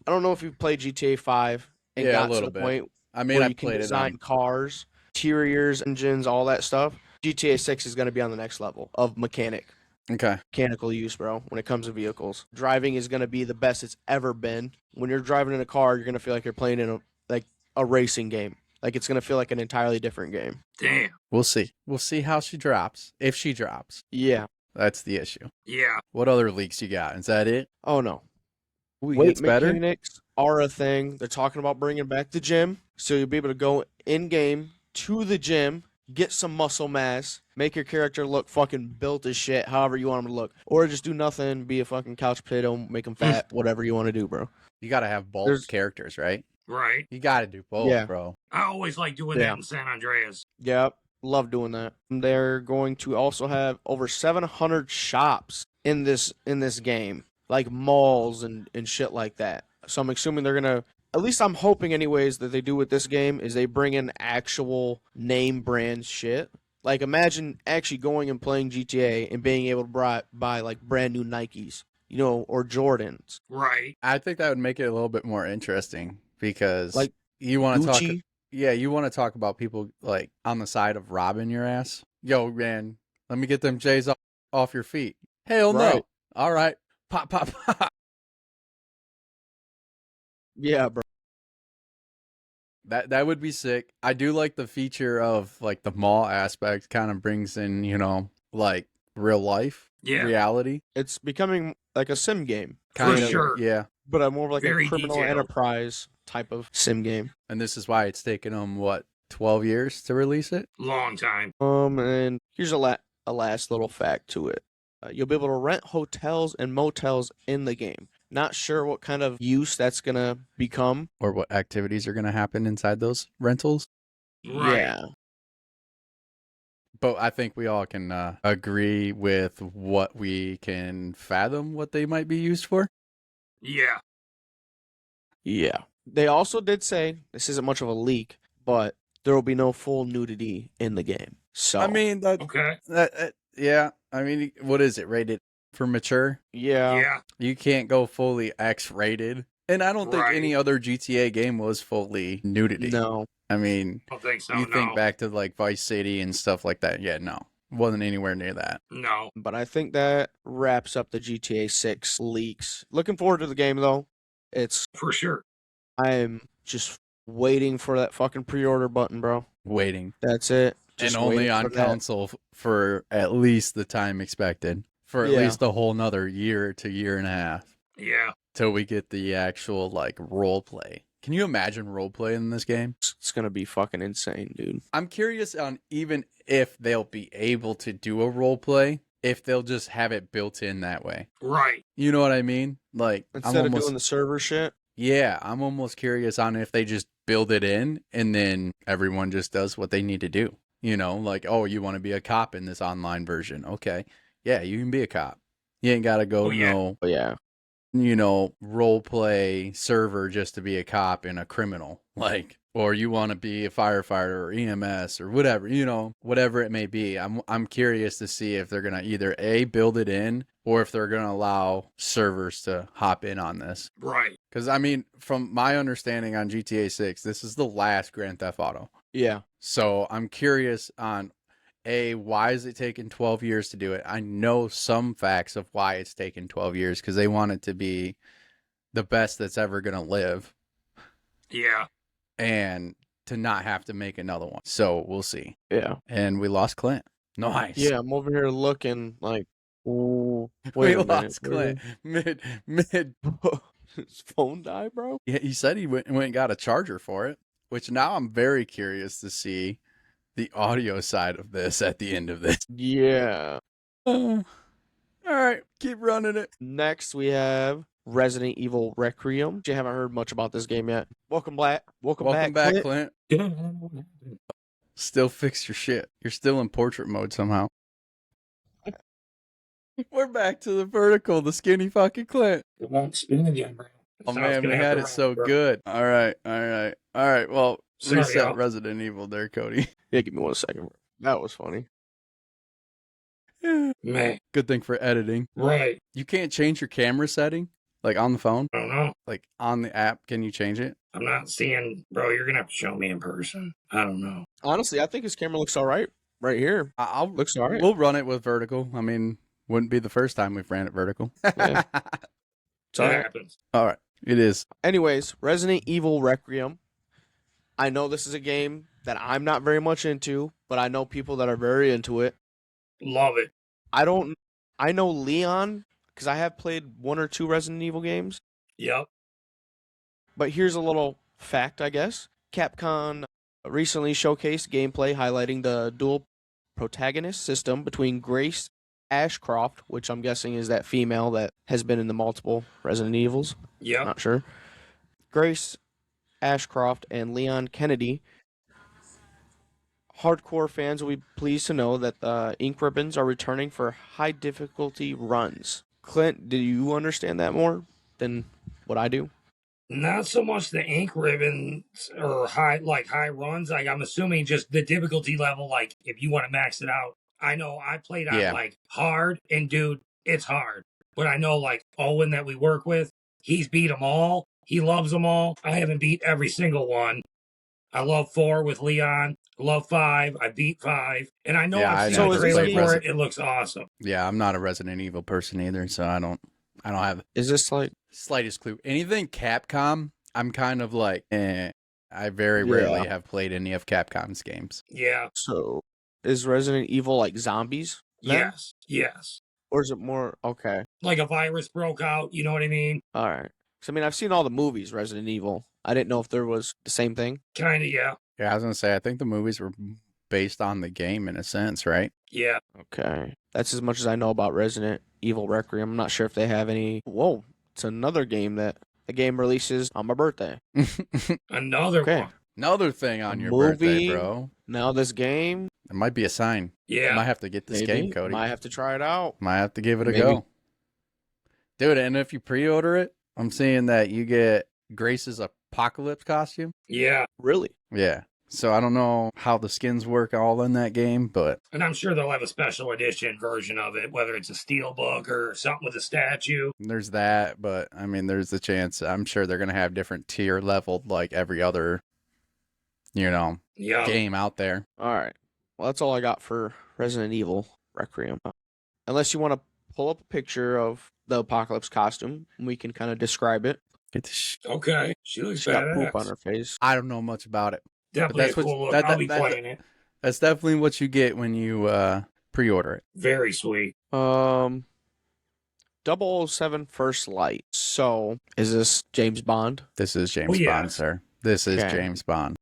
I don't know if you've played GTA 5 and Yeah, a got to little the bit. point I mean, where I you can played it design on. cars, interiors, engines, all that stuff. GTA 6 is going to be on the next level of Okay. mechanical use, bro, when it comes to vehicles. Driving is going to be the best it's ever been. When you're driving in a car, you're going to feel like you're playing in a racing game. Like, it's going to feel like an entirely different game. Damn. We'll see. We'll see how she drops. If she drops, Yeah. that's the issue. Yeah. What other leaks you got? Is that it? Oh, no. Ooh, Weight it's better. mechanics are a thing. They're talking about bringing back the gym. So you'll be able to go in-game to the gym, get some muscle mass, make your character look fucking built as shit, however you want him to look. Or just do nothing, be a fucking couch potato, make him fat, whatever you want to do, bro. You got to have both There's- characters, right? Right. You got to do both, Yeah. bro. I always like doing Yeah. that in San Andreas. Yep. Love doing that. They're going to also have over 700 shops in this game, like malls and shit like that. So I'm assuming they're going to, at least I'm hoping anyways, that they do with this game is they bring in actual name brand shit. Like, imagine actually going and playing GTA and being able to buy like brand new Nikes, or Jordans. Right. I think that would make it a little bit more interesting because Like you want to talk. Gucci. Yeah, you want to talk about people like on the side of robbing your ass. Yo, man, let me get them J's off your feet. Hell no. Right. All right. Pop, pop, pop. Yeah, bro. That would be sick. I do like the feature of like the mall aspect kind of brings in, like real life, Yeah. reality. It's becoming like a sim game, For Kind of, sure. Yeah. but a more of like Very a criminal detailed. enterprise type of sim game. And this is why it's taken them, 12 years to release it? Long time. And here's a last little fact to it. You'll be able to rent hotels and motels in the game. Not sure what kind of use that's going to become. Or what activities are going to happen inside those rentals? Right. Yeah. But I think we all can agree with what we can fathom what they might be used for. Yeah. Yeah. They also did say, this isn't much of a leak, but there will be no full nudity in the game. So, I mean, Okay. yeah. I mean, what is it rated for mature? yeah. Yeah. You can't go fully X rated. And I don't think Right. any other GTA game was fully nudity. No. I mean, I don't think so. you no. think back to like Vice City and stuff like that. Yeah, no. Wasn't anywhere near that. No. But I think that wraps up the GTA 6 leaks. Looking forward to the game, though. For sure. I'm just waiting for that fucking pre-order button, bro. Waiting. That's it. Just and only waiting on for that. console for at least the time expected. For at Yeah. least a whole nother year to year and a half. Yeah. Till we get the actual like role play Can you imagine role play in this game? It's gonna be fucking insane, dude. I'm curious on even if they'll be able to do a role play, if they'll just have it built in that way. Right. You know what I mean? Like Instead of doing the server shit. Yeah, I'm almost curious on if they just build it in and then everyone just does what they need to do. You know, like, oh, you want to be a cop in this online version. Okay. Yeah, you can be a cop. You ain't got to go, Oh yeah. Role play server just to be a cop and a criminal. Like, or you want to be a firefighter or EMS or whatever, whatever it may be. I'm curious to see if they're going to either A, build it in, or if they're going to allow servers to hop in on this. Right. Because, from my understanding on GTA 6, this is the last Grand Theft Auto. Yeah. So I'm curious on, A, why is it taking 12 years to do it? I know some facts of why it's taken 12 years because they want it to be the best that's ever going to live. Yeah. And to not have to make another one. So we'll see. Yeah. And we lost Clint. Nice. Yeah, I'm over here looking like, ooh, We lost Clint. Mid. His phone died, bro? Yeah, he said he went and got a charger for it, which now I'm very curious to see the audio side of this at the end of this. Yeah. All right, keep running it. Next, we have Resident Evil Requiem. You haven't heard much about this game yet. Welcome back. Welcome back, Clint. Still fix your shit. You're still in portrait mode somehow. We're back to the vertical, the skinny fucking Clint. It won't spin again, bro. Oh man, we had it so good. All right. Well, Sorry, reset y'all. Resident Evil there, Cody. Yeah, give me 1 second. Bro. That was funny. Man. Good thing for editing. Right. You can't change your camera setting, like on the phone, I don't know. like on the app. Can you change it? I'm not seeing, bro. You're gonna have to show me in person. I don't know. Honestly, I think his camera looks all right here. I'll Looks all right. We'll run it with vertical. Wouldn't be the first time we've ran it vertical. Yeah. It happens. All right, it is. Anyways, Resident Evil Requiem. I know this is a game that I'm not very much into, but I know people that are very into it. Love it. I know Leon because I have played 1 or 2 Resident Evil games. Yep. But here's a little fact, I guess. Capcom recently showcased gameplay highlighting the dual protagonist system between Grace Ashcroft, which I'm guessing is that female that has been in the multiple Resident Evils. Yep. Not sure. Grace Ashcroft and Leon Kennedy. Hardcore fans will be pleased to know that the ink ribbons are returning for high difficulty runs. Clint, do you understand that more than what I do? Not so much the ink ribbons or high runs. Like I'm assuming just the difficulty level. Like if you want to max it out, I know I played on like hard, and dude, it's hard. But I know like Owen that we work with, he's beat them all. He loves them all. I haven't beat every single one. I love 4 with Leon. I love 5. I beat 5, and I know I've seen a trailer for it. It looks awesome. Yeah, I'm not a Resident Evil person either, so I don't have. Is this like slightest clue? Anything Capcom, I'm kind of like, I very rarely have played any of Capcom's games. Yeah. So, is Resident Evil like zombies? Then? Yes. Or is it more okay? Like a virus broke out. You know what I mean? All right. So, I've seen all the movies Resident Evil. I didn't know if there was the same thing. Kinda, yeah. Yeah, I was gonna say I think the movies were based on the game in a sense, right? Yeah. Okay. That's as much as I know about Resident Evil Requiem. I'm not sure if they have any. Whoa. It's another game that the game releases on my birthday. Another one. Another thing on your birthday, bro. Now this game. It might be a sign. Yeah. I might have to get this game, Cody. Might have to try it out. Might have to give it a go. Dude, and if you pre-order it, I'm seeing that you get Grace's Apocalypse costume. Yeah. Really? Yeah. So I don't know how the skins work all in that game, but... And I'm sure they'll have a special edition version of it, whether it's a steelbook or something with a statue. There's that, but there's the chance. I'm sure they're going to have different tier leveled like every other, game out there. All right. Well, that's all I got for Resident Evil Requiem. Unless you want to pull up a picture of the Apocalypse costume, we can kind of describe it. Okay. She looks She's got badass. poop on her face. I don't know much about it. Definitely a cool look. I'll be playing it. That's definitely what you get when you pre-order it. Very sweet. 007 First Light. So, is this James Bond? This is James yes. Bond, sir. This is Okay. James Bond.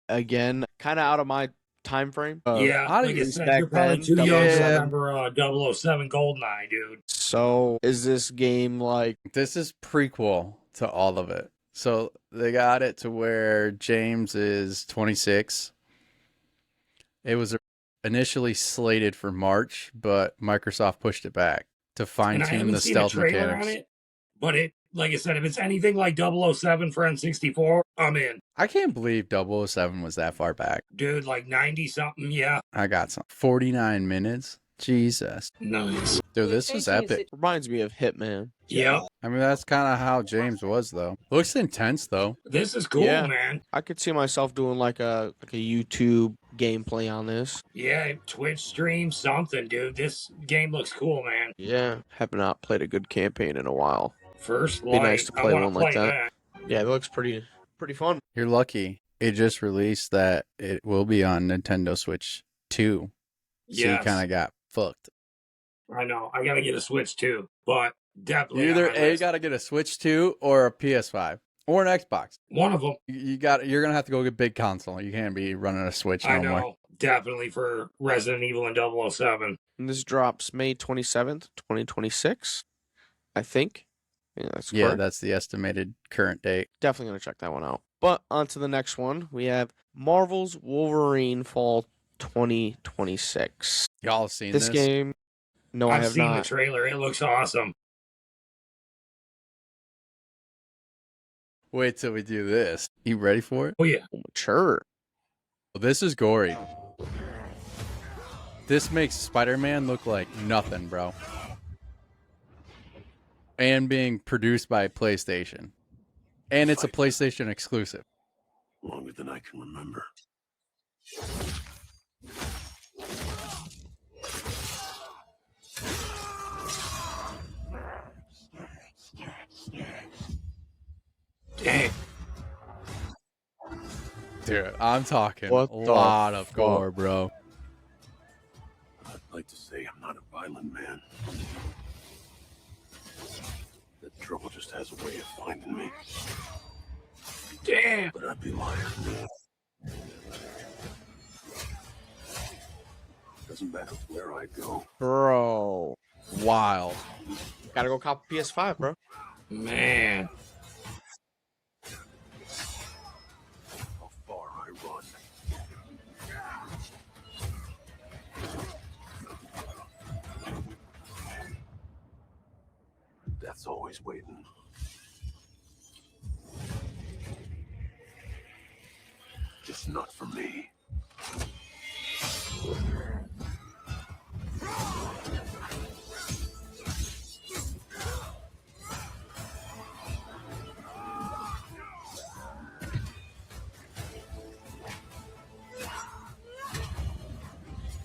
Again, kind of out of my time frame. Yeah, how do like you I said, back you're probably then, too young to 007? remember 007 Goldeneye, dude. So, is this game like... This is prequel to all of it. So they got it to where James is 26. It was initially slated for March, but Microsoft pushed it back to And fine I tune haven't the seen a stealth trailer mechanics. on it, but it, like I said, if it's anything like 007 for N64, I'm in. I can't believe 007 was that far back. Dude, like 90 something, yeah. I got some 49 minutes. Jesus. Nice. Dude, this was epic. Reminds me of Hitman. Yep. I mean, that's kind of how James was, though. Looks intense, though. This is cool, Yeah. man. I could see myself doing like a YouTube gameplay on this. Yeah, Twitch stream, something, dude. This game looks cool, man. Yeah. Have not played a good campaign in a while. First Be Light, nice to I play want one to like play that. Yeah, it looks pretty fun. You're lucky. It just released that it will be on Nintendo Switch 2. So Yes. you kind of got fucked. I know. I gotta get a Switch too, but definitely You either on my A, list. got to get a Switch 2 or a PS5 or an Xbox. One of them. You're going to have to go get big console. You can't be running a Switch I no know. more. Definitely for Resident Evil and 007. And this drops May 27th, 2026, I think. Yeah, that's Yeah, correct. that's the estimated current date. Definitely going to check that one out. But on to the next one. We have Marvel's Wolverine Fall 2026. Y'all have seen This game, no, I I've have seen not. the trailer. It looks awesome. Wait till we do this. You ready for it? Oh, yeah. Mature. Well, this is gory. This makes Spider-Man look like nothing, bro. And being produced by PlayStation. And it's a PlayStation exclusive. Longer than I can remember. Dang. Dude, I'm talking What a the lot of fuck? gore, bro. I'd like to say I'm not a violent man. The trouble just has a way of finding me. Damn. But I'd be lying. Doesn't matter where I go. Bro. Wild. Gotta go cop a PS5, bro. Man. How far I run. Death's always waiting. Just not for me.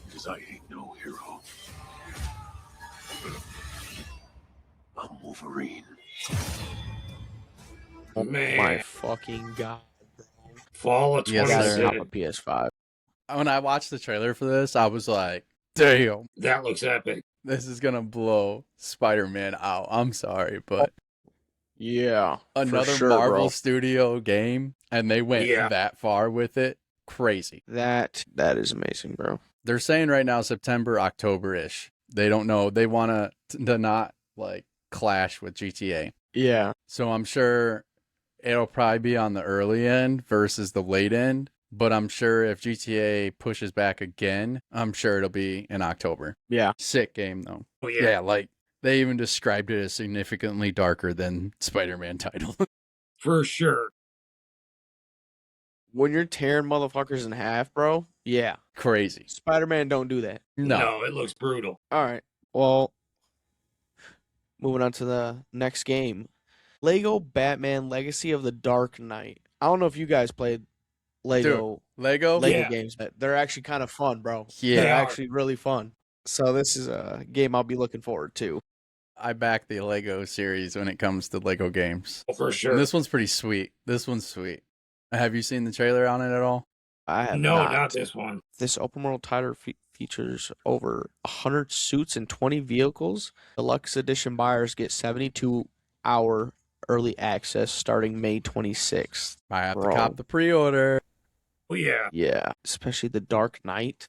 Because I ain't no hero. I'm Wolverine. Oh Man. my fucking god, bro. Fall of Yes, Gotta sir. cop a 26. PS5. When I watched the trailer for this, I was like, damn, That looks epic. this is going to blow Spider-Man out. I'm sorry, but Yeah. for another sure, Marvel bro. Studio game, and they went Yeah. that far with it. Crazy. That is amazing, bro. They're saying right now September, October-ish. They don't know. They want to not like clash with GTA. Yeah. So I'm sure it'll probably be on the early end versus the late end. But I'm sure if GTA pushes back again, I'm sure it'll be in October. Yeah. Sick game though. Oh, Yeah, yeah. like they even described it as significantly darker than Spider-Man title. For sure. When you're tearing motherfuckers in half, bro. Yeah. Crazy. Spider-Man don't do that. No. It looks brutal. All right. Well, moving on to the next game. Lego Batman Legacy of the Dark Knight. I don't know if you guys played Lego Lego? Yeah. games, but they're actually kind of fun, bro. Yeah. They're They are. actually really fun. So this is a game I'll be looking forward to. I back the Lego series when it comes to Lego games. For sure. And this one's pretty sweet. This one's sweet. Have you seen the trailer on it at all? I have No, not. not this one. This open world title features over 100 suits and 20 vehicles. Deluxe edition buyers get 72-hour early access starting May 26th. I have to Bro. cop the pre-order. Oh, yeah. Yeah, especially the Dark Knight.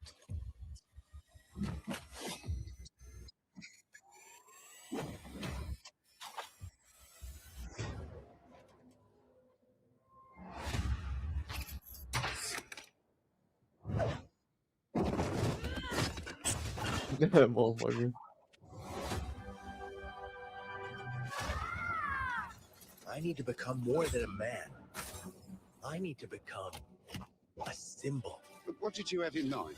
Motherfucker. I need to become more than a man. I need to become a symbol. But what did you have in mind?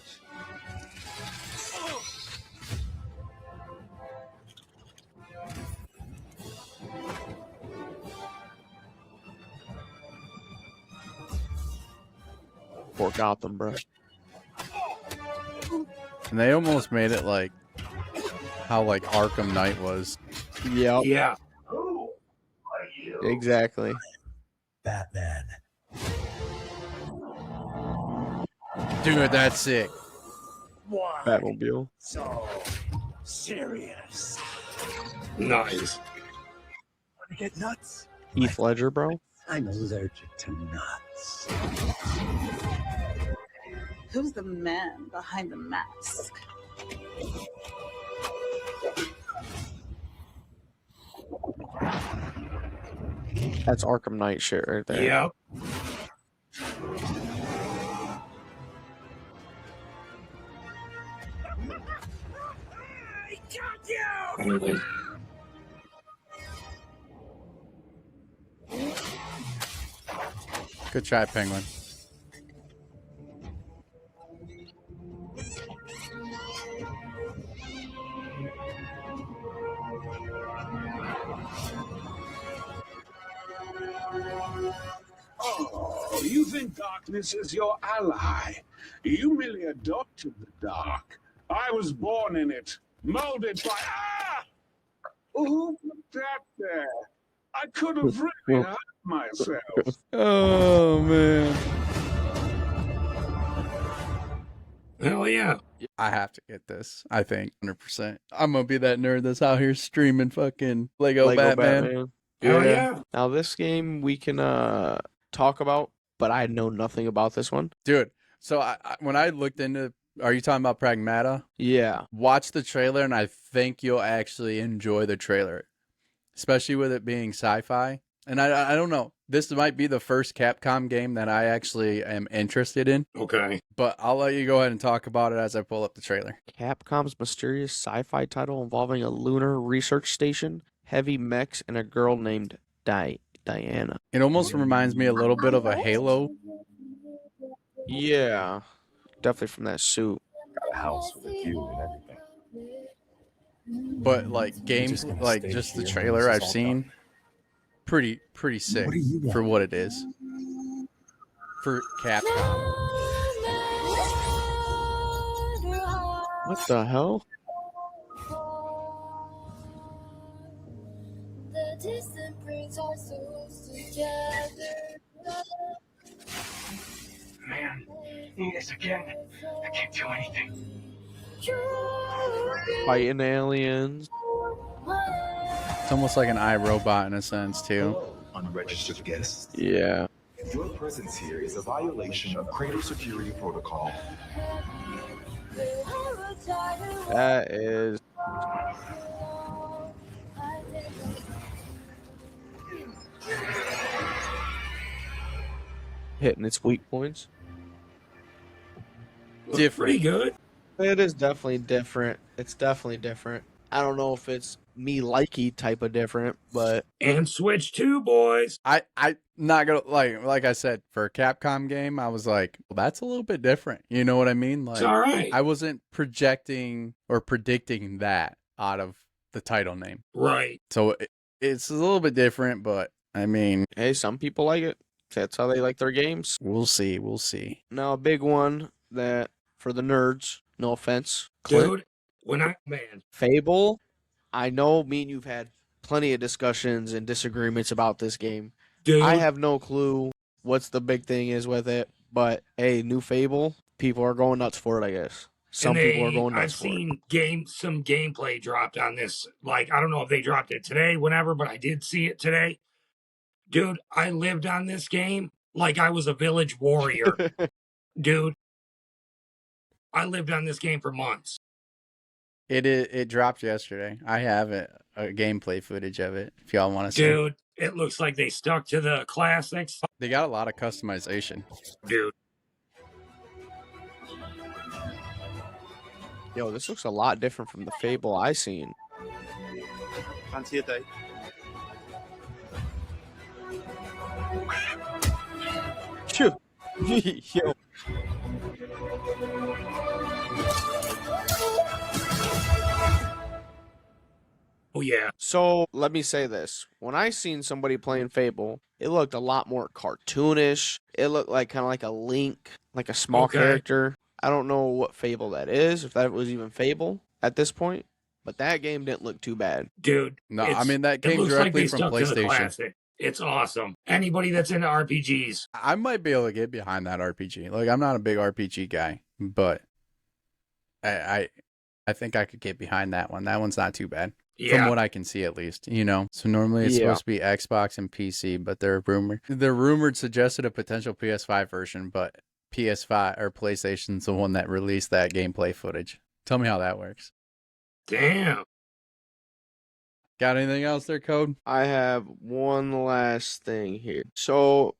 For Gotham, bro. And they almost made it like how like Arkham Knight was. Yep, Yeah. exactly. Batman. Dude, that's sick. Why Batmobile. so serious? Nice. Want to get nuts? Heath Ledger, bro. I'm allergic to nuts. Who's the man behind the mask? That's Arkham Knight shit right there. Yep. I got you! Good try, Penguin. Oh, you think darkness is your ally. You merely adopted the dark. I was born in it, molded by... Ah! Who put that there? I could have really hurt myself. Oh man. Hell yeah. I have to get this. I think 100%. I'm gonna be that nerd that's out here streaming fucking Lego Batman. Hell yeah. Now this game we can talk about, but I know nothing about this one. Dude. So when I looked into, are you talking about Pragmata? Yeah. Watch the trailer, and I think you'll actually enjoy the trailer, especially with it being sci-fi. And I don't know. This might be the first Capcom game that I actually am interested in. Okay. But I'll let you go ahead and talk about it as I pull up the trailer. Capcom's mysterious sci-fi title involving a lunar research station, heavy mechs, and a girl named Diana. It almost reminds me a little bit of a Halo. Yeah. Definitely from that suit. Got a house with a view and everything. But like games, just gonna like stay just the here trailer when this I've is all seen, done. pretty sick What do you want? for what it is. For Capcom. What the hell? The distance brings our souls together. Man, this again. I can't do anything. Fighting aliens. It's almost like an iRobot in a sense too. Unregistered guests. Yeah. Your presence here is a violation of Cradle Security Protocol. That is... hitting its weak points. Looks pretty good. It is definitely different. It's definitely different. I don't know if it's me likey type of different, but And Switch 2, boys. I not gonna like I said, for a Capcom game, I was like, well, that's a little bit different. You know what I mean? Like It's all right. I wasn't projecting or predicting that out of the title name. Right. So it's a little bit different, but I mean, hey, some people like it. That's how they like their games. we'll see. We'll see. Now, a big one that for the nerds, no offense, Dude, man. Fable. I know me and you've had plenty of discussions and disagreements about this game. Dude. I have no clue what's the big thing is with it, But hey, new Fable, people are going nuts for it, I guess. Some And people are going nuts I've for it. seen some gameplay dropped on this. Like, I don't know if they dropped it today, whenever, but I did see it today. Dude, I lived on this game like I was a village warrior. Dude, I lived on this game for months. It dropped yesterday. I have a gameplay footage of it if y'all want to see. Dude, it looks like they stuck to the classics. They got a lot of customization. Dude. Yo, this looks a lot different from the Fable I seen. Fancy a day. Phew. Yo. Oh, yeah. So let me say this. When I seen somebody playing Fable, it looked a lot more cartoonish. It looked like kind of like a Link, like a small character. I don't know what Fable that is, if that was even Fable at this point. But that game didn't look too bad. Dude. No, I mean, that came directly from PlayStation. It's awesome. Anybody that's into RPGs. I might be able to get behind that RPG. Like, I'm not a big RPG guy, but I think I could get behind that one. That one's not too bad. Yeah. From what I can see, at least, you know. So normally it's supposed to be Xbox and PC, but they're rumored suggested a potential PS5 version, but PS5 or PlayStation's the one that released that gameplay footage. Tell me how that works. Damn. Got anything else there, Code? I have one last thing here. So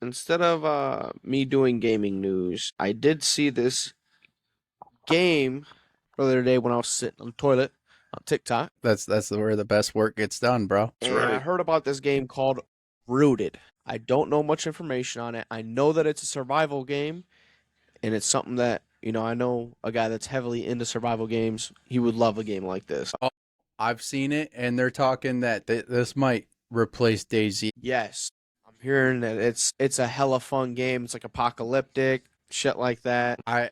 instead of me doing gaming news, I did see this game earlier today when I was sitting on the toilet on TikTok. That's where the best work gets done, bro. And I heard about this game called Rooted. I don't know much information on it. I know that it's a survival game, and it's something that, you know, I know a guy that's heavily into survival games. He would love a game like this. Oh, I've seen it, and they're talking that this might replace DayZ. Yes. I'm hearing that it's a hella fun game. It's like apocalyptic, shit like that. I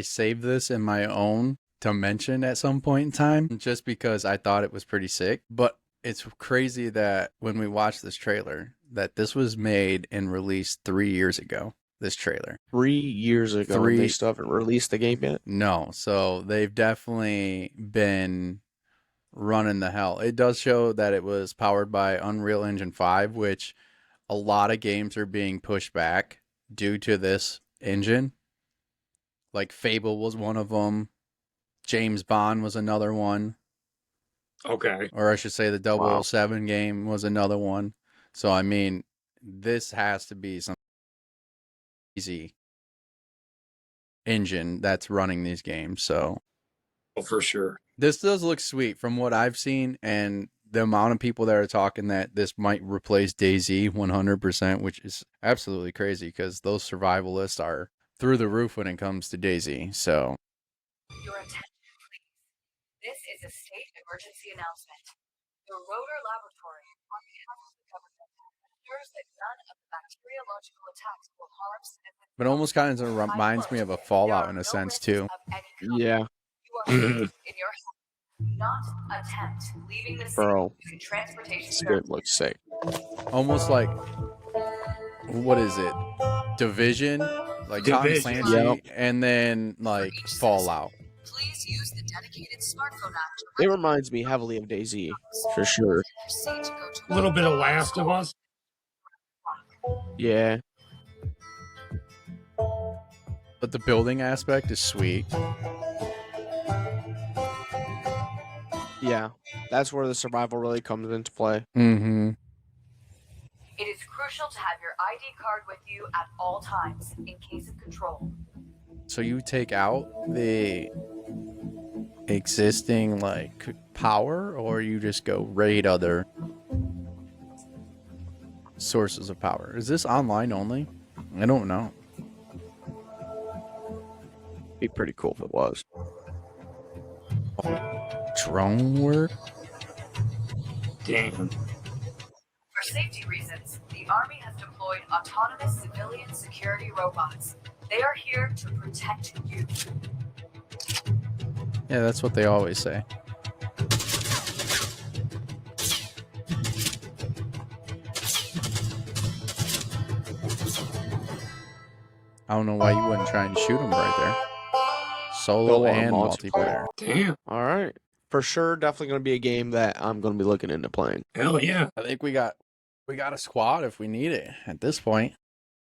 saved this in my own to mention at some point in time just because I thought it was pretty sick. But it's crazy that when we watched this trailer that this was made and released 3 years ago. This trailer 3 years ago. They still haven't released the game yet? No. So they've definitely been running the hell. It does show that it was powered by Unreal Engine 5, which a lot of games are being pushed back due to this engine. Like Fable was one of them. James Bond was another one. Okay. Or I should say the 007 game was another one. So, I mean, this has to be some easy engine that's running these games. So, for sure. This does look sweet from what I've seen, and the amount of people that are talking that this might replace DayZ 100%, which is absolutely crazy because those survivalists are through the roof when it comes to DayZ. So, your attention, please. This is a state emergency announcement. The Rotor Laboratory, on behalf of the government, ensures that none of the bacteriological attacks will harm citizens. but it almost kind of reminds me of a Fallout in a sense too. Yeah. You are safe in your home. Do not attempt leaving the city using transportation This game looks sick. Almost like, what is it? Division? Like Tom Clancy, and then like Fallout. Please use the dedicated smartphone app. It reminds me heavily of DayZ, for sure. A little bit of Last of Us. Yeah. But the building aspect is sweet. Yeah, that's where the survival really comes into play. Mm-hmm. It is crucial to have your ID card with you at all times in case of control. So you take out the existing like power, or you just go raid other sources of power? Is this online only? I don't know. Be pretty cool if it was. Drone work? Damn. For safety reasons, the Army has deployed autonomous civilian security robots. They are here to protect you. Yeah, that's what they always say. I don't know why you wouldn't try and shoot him right there. Solo Go on and multiplayer. multiplayer. Damn. All right. For sure, definitely going to be a game that I'm going to be looking into playing. Hell yeah. I think we got a squad if we need it at this point.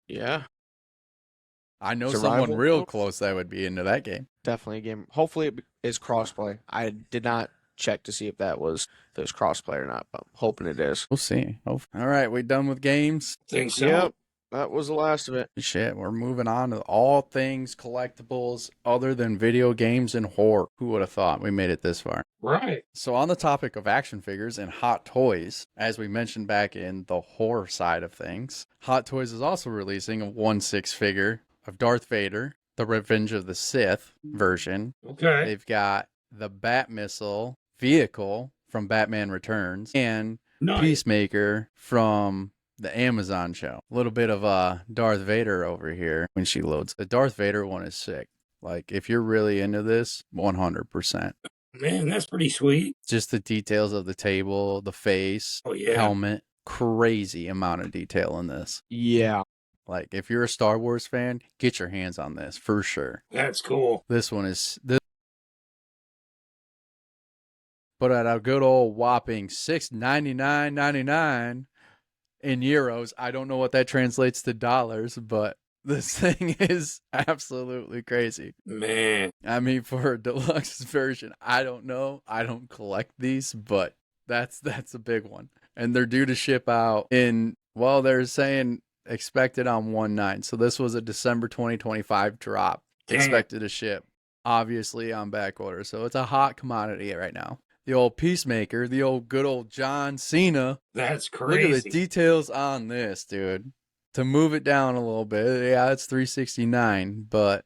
Yeah. I know Survival someone real mode? close that would be into that game. Definitely a game. Hopefully it is crossplay. I did not check to see if it was crossplay or not, but I'm hoping it is. We'll see. All right, we done with games? Think so. Yep. That was the last of it. Shit, we're moving on to all things collectibles other than video games and horror. Who would have thought we made it this far? Right. So on the topic of action figures and Hot Toys, as we mentioned back in the horror side of things, Hot Toys is also releasing a 1/6 figure of Darth Vader, the Revenge of the Sith version. Okay. They've got the Bat Missile vehicle from Batman Returns and Nice. Peacemaker from the Amazon show. A little bit of Darth Vader over here when she loads. The Darth Vader one is sick. Like, if you're really into this, 100%. Man, that's pretty sweet. Just the details of the table, the face, Oh, yeah. helmet. Crazy amount of detail in this. Yeah. Like, if you're a Star Wars fan, get your hands on this for sure. That's cool. This one is... But at a good old whopping $699.99 in euros. I don't know what that translates to dollars, but this thing is absolutely crazy. Man. I mean, for a deluxe version, I don't know. I don't collect these, but that's a big one. And they're due to ship out in, well, they're saying expected on 1/9. So this was a December 2025 drop. Damn. Expected to ship, obviously on back order. So it's a hot commodity right now. The old Peacemaker, the old good old John Cena. That's crazy. Look at the details on this, dude. To move it down a little bit, yeah, it's $369, but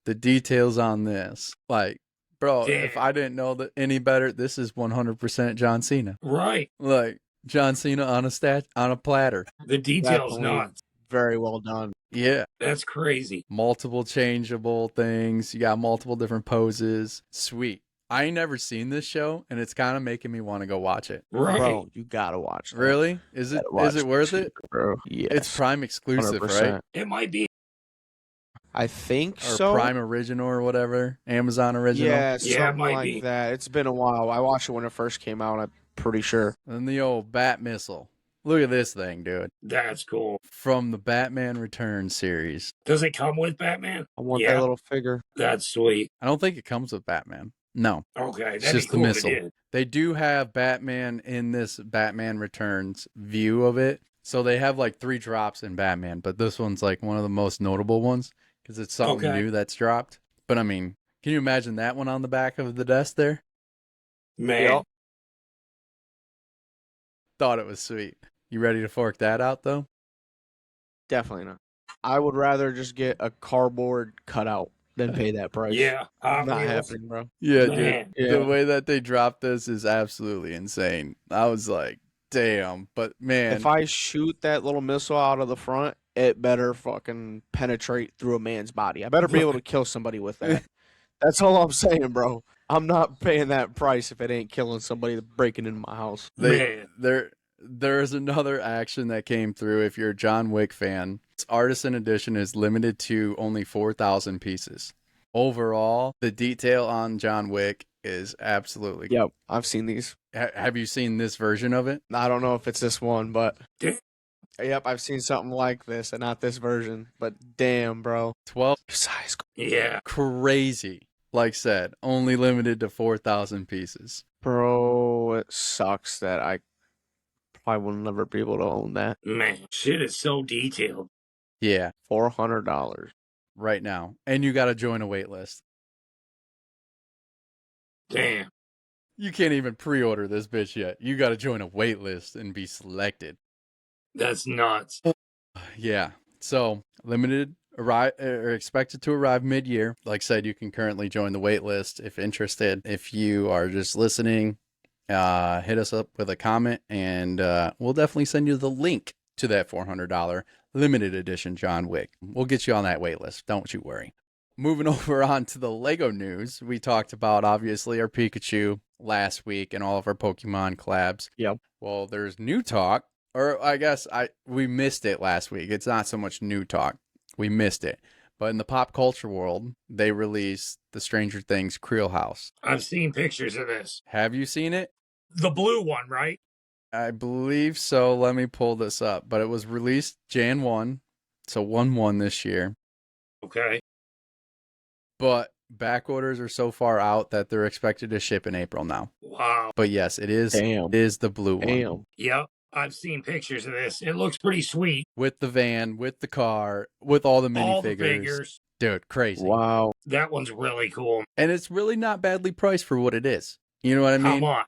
the details on this, like, bro, Damn. if I didn't know that any better, this is 100% John Cena. Right. Like John Cena on a platter. The details Definitely nuts. Very well done. Yeah. That's crazy. Multiple changeable things. You got multiple different poses. Sweet. I ain't never seen this show, and it's kind of making me want to go watch it. Right. Bro, you gotta watch that. Really? Is it worth it? Bro. Yes. It's Prime exclusive, 100%. right? It might be. I think Or so. Prime original or whatever. Amazon original. Yeah, Yeah, it something might like be. that. It's been a while. I watched it when it first came out. I'm pretty sure. And the old Bat Missile. Look at this thing, dude. That's cool. From the Batman Returns series. Does it come with Batman? I want Yeah. that little figure. That's sweet. I don't think it comes with Batman. No. Okay. It's That'd just be cool the if it missile. did. They do have Batman in this Batman Returns view of it. So they have like 3 drops in Batman, but this one's like one of the most notable ones because it's something Okay. new that's dropped. But I mean, can you imagine that one on the back of the desk there? Man. Yep. Thought it was sweet. You ready to fork that out though? Definitely not. I would rather just get a cardboard cutout than pay that price. Yeah. Not Wheels. happening, bro. Yeah, Man. dude. Yeah. The way that they dropped this is absolutely insane. I was like, damn. But man, If I shoot that little missile out of the front, it better fucking penetrate through a man's body. I better be able to kill somebody with that. That's all I'm saying, bro. I'm not paying that price if it ain't killing somebody breaking into my house. Man. there's another action that came through. If you're a John Wick fan, this artisan edition is limited to only 4,000 pieces. Overall, the detail on John Wick is absolutely. Yep, I've seen these. Have you seen this version of it? I don't know if it's this one, but Damn. yep, I've seen something like this, and not this version. But damn, bro, 12. size. Yeah. Crazy. Like said, only limited to 4,000 pieces. Bro, it sucks that I probably will never be able to own that. Man. Shit is so detailed. Yeah, $400. right now. And you got to join a wait list. Damn. You can't even pre-order this bitch yet. You got to join a wait list and be selected. That's nuts. Yeah. So limited expected to arrive mid-year. Like I said, you can currently join the wait list if interested. If you are just listening, hit us up with a comment and we'll definitely send you the link to that $400 limited edition John Wick. We'll get you on that wait list. Don't you worry. Moving over on to the Lego news. We talked about obviously our Pikachu last week and all of our Pokemon collabs. Yep. Well, there's new talk. Or I guess we missed it last week. It's not so much new talk. we missed it. But in the pop culture world, they released the Stranger Things Creel house. I've seen pictures of this. Have you seen it? The blue one, right? I believe so. Let me pull this up. But it was released Jan 1, so 1/1 this year. Okay. But back orders are so far out that they're expected to ship in April now. Wow. But yes, it is. Damn. It is the blue one. Damn. Yep. I've seen pictures of this. It looks pretty sweet. With the van, with the car, with all the minifigures. All the figures. Dude, crazy. Wow. That one's really cool. And it's really not badly priced for what it is. You know what I mean? How much?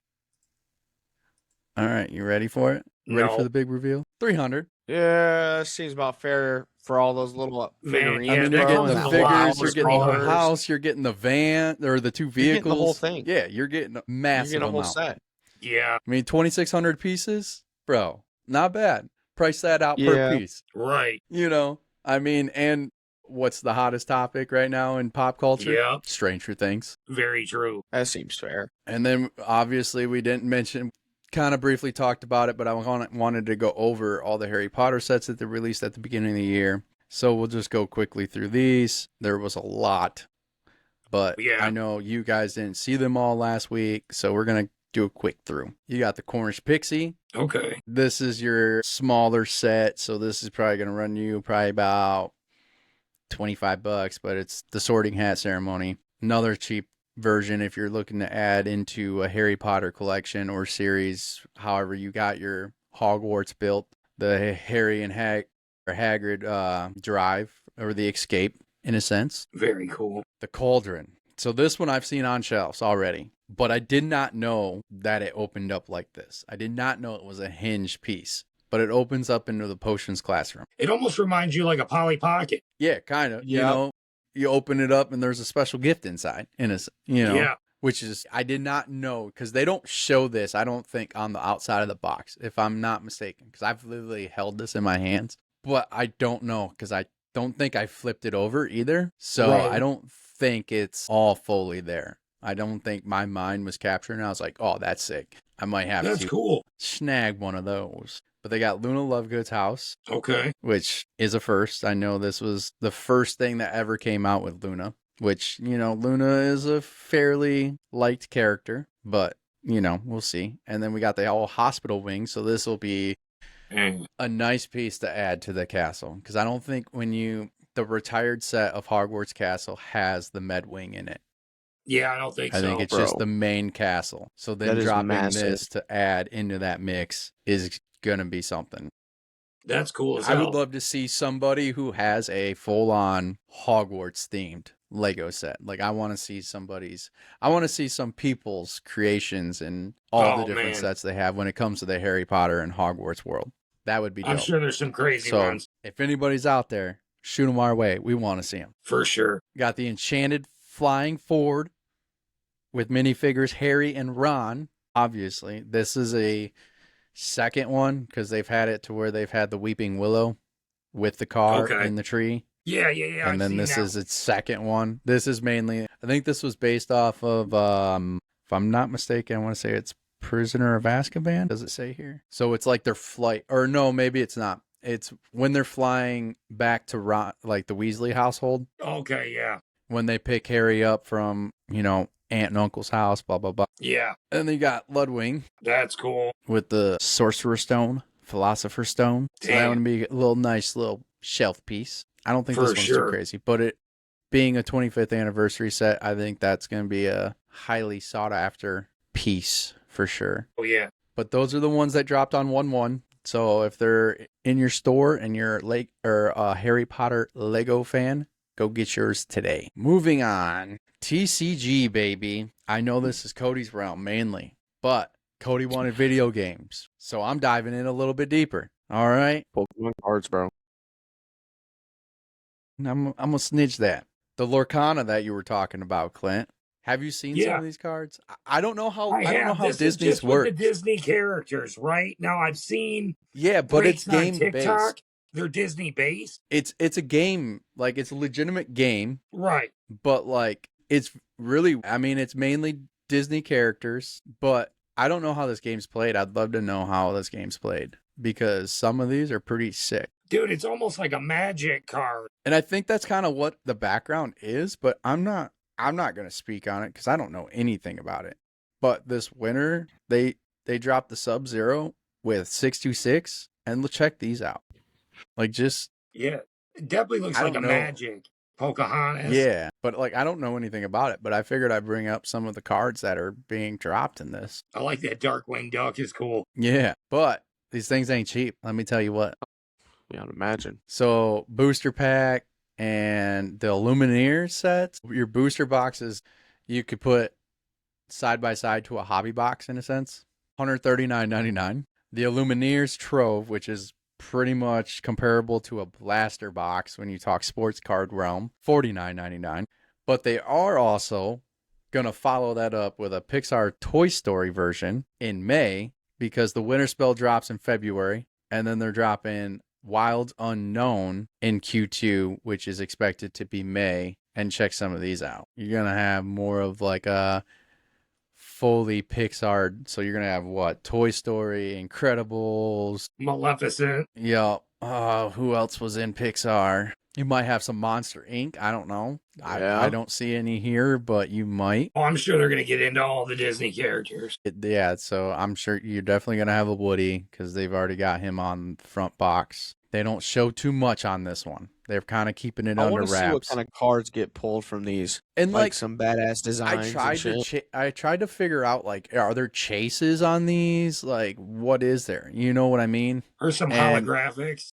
All right, you ready for it? Ready No. for the big reveal? 300. Yeah, seems about fair for all those little figurines. Yeah, I mean, they're you're getting going the a figures, lot you're with getting the colors. house, you're getting the van, or the two vehicles. getting the whole thing. Yeah, you're getting a massive You're getting a whole amount. set. Yeah. I mean, 2,600 pieces? Bro, not bad. Price that out per Yeah. piece. Right. You know, I mean, and what's the hottest topic right now in pop culture? Yeah. Stranger Things. Very true. That seems fair. And then obviously we didn't mention, kind of briefly talked about it, but I wanted to go over all the Harry Potter sets that they released at the beginning of the year. So we'll just go quickly through these. There was a lot, but Yeah. I know you guys didn't see them all last week, so we're going to do a quick through. You got the Cornish Pixie. Okay. This is your smaller set, so this is probably going to run you probably about $25, but it's the Sorting Hat Ceremony. Another cheap version if you're looking to add into a Harry Potter collection or series, however you got your Hogwarts built. The Harry and Hagrid drive, or the escape, in a sense. Very cool. The Cauldron. So this one I've seen on shelves already, but I did not know that it opened up like this. I did not know it was a hinge piece, but it opens up into the potions classroom. It almost reminds you like a Polly Pocket. Yeah, kind of. You Yep. know, you open it up and there's a special gift inside, Yeah. which is, I did not know, because they don't show this, I don't think, on the outside of the box, if I'm not mistaken, because I've literally held this in my hands, but I don't know, because I don't think I flipped it over either, so Right. I don't think it's all fully there. I don't think my mind was capturing it. I was like, oh, that's sick. I might have That's to cool. snag one of those. But they got Luna Lovegood's house, Okay. which is a first. I know this was the first thing that ever came out with Luna, which, Luna is a fairly liked character, but, we'll see. And then we got the whole hospital wing, so this will be a nice piece to add to the castle, because I don't think the retired set of Hogwarts Castle has the med wing in it. Yeah, I don't think so. I think it's just the main castle. So then That is dropping massive. this to add into that mix is going to be something. That's cool as I hell. would love to see somebody who has a full-on Hogwarts themed Lego set. Like, I want to see some people's creations and all the different man. sets they have when it comes to the Harry Potter and Hogwarts world. That would be dope. I'm sure there's some crazy So ones. if anybody's out there, shoot them our way. We want to see them. For sure. Got the Enchanted Flying Ford with minifigures Harry and Ron. Obviously, this is a second one because they've had it to where they've had the Weeping Willow with the car Okay. in the tree. Yeah. And I've then seen this that. is its second one. This is mainly, I think this was based off of, if I'm not mistaken, I want to say it's Prisoner of Azkaban. Does it say here? So it's like their flight, or no, maybe it's not. It's when they're flying back to like the Weasley household, Okay, yeah. when they pick Harry up from, aunt and uncle's house, blah, blah, blah. Yeah. And then you got Ludwig That's cool. with the Sorcerer's Stone, Philosopher's Stone. So that Damn. would be a nice little shelf piece. I don't think For this one's sure. too crazy, but it being a 25th anniversary set, I think that's going to be a highly sought after piece for sure. Oh, yeah. But those are the ones that dropped on 1/1. So if they're in your store and you're a Harry Potter Lego fan, go get yours today. Moving on. TCG, baby. I know this is Cody's realm mainly, but Cody wanted video games. So I'm diving in a little bit deeper. All right. Pokemon cards, bro. I'm going to snitch that. The Lorcana that you were talking about, Clint. Have you seen some Yeah. of these cards? I don't know how I don't know have. how This is Disney's just work. with the Disney characters, right? Now, I've seen Yeah, but it's breaks on game TikTok. based. They're Disney based. It's a game, like it's a legitimate game, Right. but like it's really, I mean, it's mainly Disney characters, but I don't know how this game's played. I'd love to know how this game's played because some of these are pretty sick. Dude, it's almost like a magic card. And I think that's kind of what the background is, but I'm not going to speak on it because I don't know anything about it. But this winter, they dropped the Sub-Zero with 626, and check these out. Like, just... Yeah, it definitely looks I like a don't know. magic Pocahontas. Yeah, but like I don't know anything about it, but I figured I'd bring up some of the cards that are being dropped in this. I like that Darkwing Duck is cool. Yeah, but these things ain't cheap. Let me tell you what. Yeah, I'd imagine. So booster pack and the Lumineers sets, your booster boxes, you could put side by side to a hobby box in a sense. $139.99. The Lumineers Trove, which is pretty much comparable to a blaster box when you talk sports card realm, $49.99. But they are also going to follow that up with a Pixar Toy Story version in May because the Winter Spell drops in February, and then they're dropping Wild Unknown in Q2, which is expected to be May. And check some of these out. You're going to have more of like a fully Pixar. So you're going to have what? Toy Story, Incredibles, Maleficent. Yeah. Who else was in Pixar? You might have some Monster Inc. I don't know. Yeah. I don't see any here, but you might. Oh, I'm sure they're going to get into all the Disney characters. Yeah, so I'm sure you're definitely going to have a Woody because they've already got him on the front box. They don't show too much on this one. They're kind of keeping it under wraps. I want to see what kind of cards get pulled from these. And like some badass designs. I tried to figure out, like, are there chases on these? Like, what is there? You know what I mean? Or some holographics.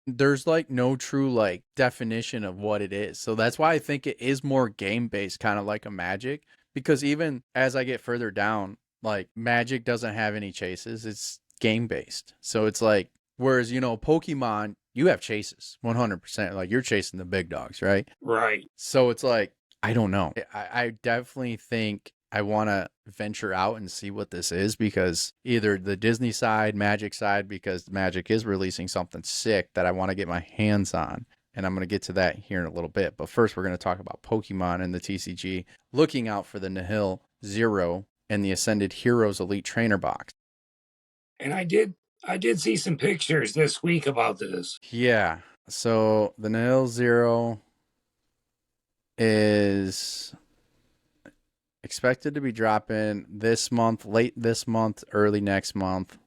There's like no true like definition of what it is. So that's why I think it is more game based, kind of like a Magic, because even as I get further down, like Magic doesn't have any chases. It's game based. So it's like, whereas, you know, Pokemon, you have chases 100%. Like you're chasing the big dogs, right? Right. So it's like, I don't know. I definitely think I want to venture out and see what this is, because either the Disney side, Magic side, because Magic is releasing something sick that I want to get my hands on. And I'm going to get to that here in a little bit. But first, we're going to talk about Pokemon and the TCG. Looking out for the Nihil Zero and the Ascended Heroes Elite Trainer Box. And I did see some pictures this week about this. Yeah. So the Nihil Zero is expected to be dropping this month, late this month, early next month.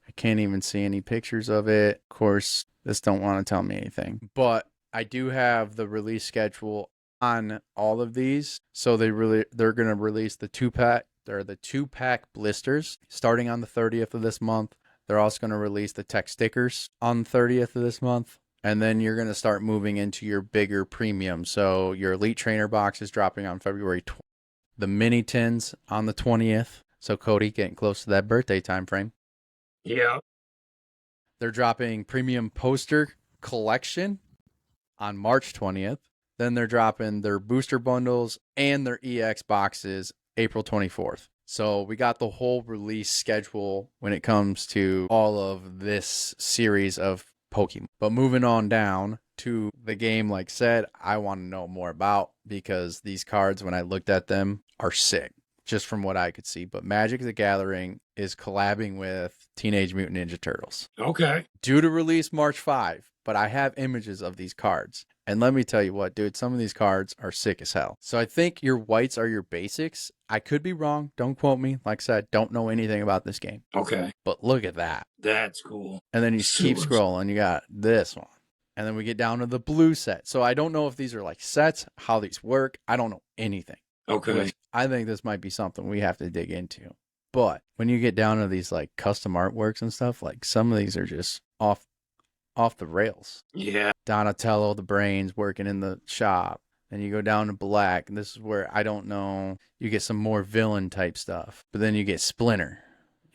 I can't even see any pictures of it. Of course, this don't want to tell me anything. But I do have the release schedule on all of these. So they're going to release the 2-pack. They're the 2-pack blisters starting on the 30th of this month. They're also going to release the tech stickers on the 30th of this month. And then you're going to start moving into your bigger premium. So your Elite Trainer box is dropping on February 20th. The mini tins on the 20th. So Cody, getting close to that birthday time frame. Yeah. They're dropping premium poster collection on March 20th. Then they're dropping their booster bundles and their EX boxes April 24th. So we got the whole release schedule when it comes to all of this series of Pokemon. But moving on down to the game, like said, I want to know more about, because these cards, when I looked at them, are sick, just from what I could see. But Magic the Gathering is collabing with Teenage Mutant Ninja Turtles. Okay. Due to release March 5, but I have images of these cards. And let me tell you what, dude, some of these cards are sick as hell. So I think your whites are your basics. I could be wrong. Don't quote me. Like I said, don't know anything about this game. Okay. But look at that. That's cool. And then you keep scrolling. You got this one. And then we get down to the blue set. So I don't know if these are like sets, how these work. I don't know anything. Okay. I think this might be something we have to dig into. But when you get down to these like custom artworks and stuff, like some of these are just off the rails. Yeah. Donatello, the brains working in the shop. And you go down to black. And this is where, I don't know, you get some more villain type stuff. But then you get Splinter,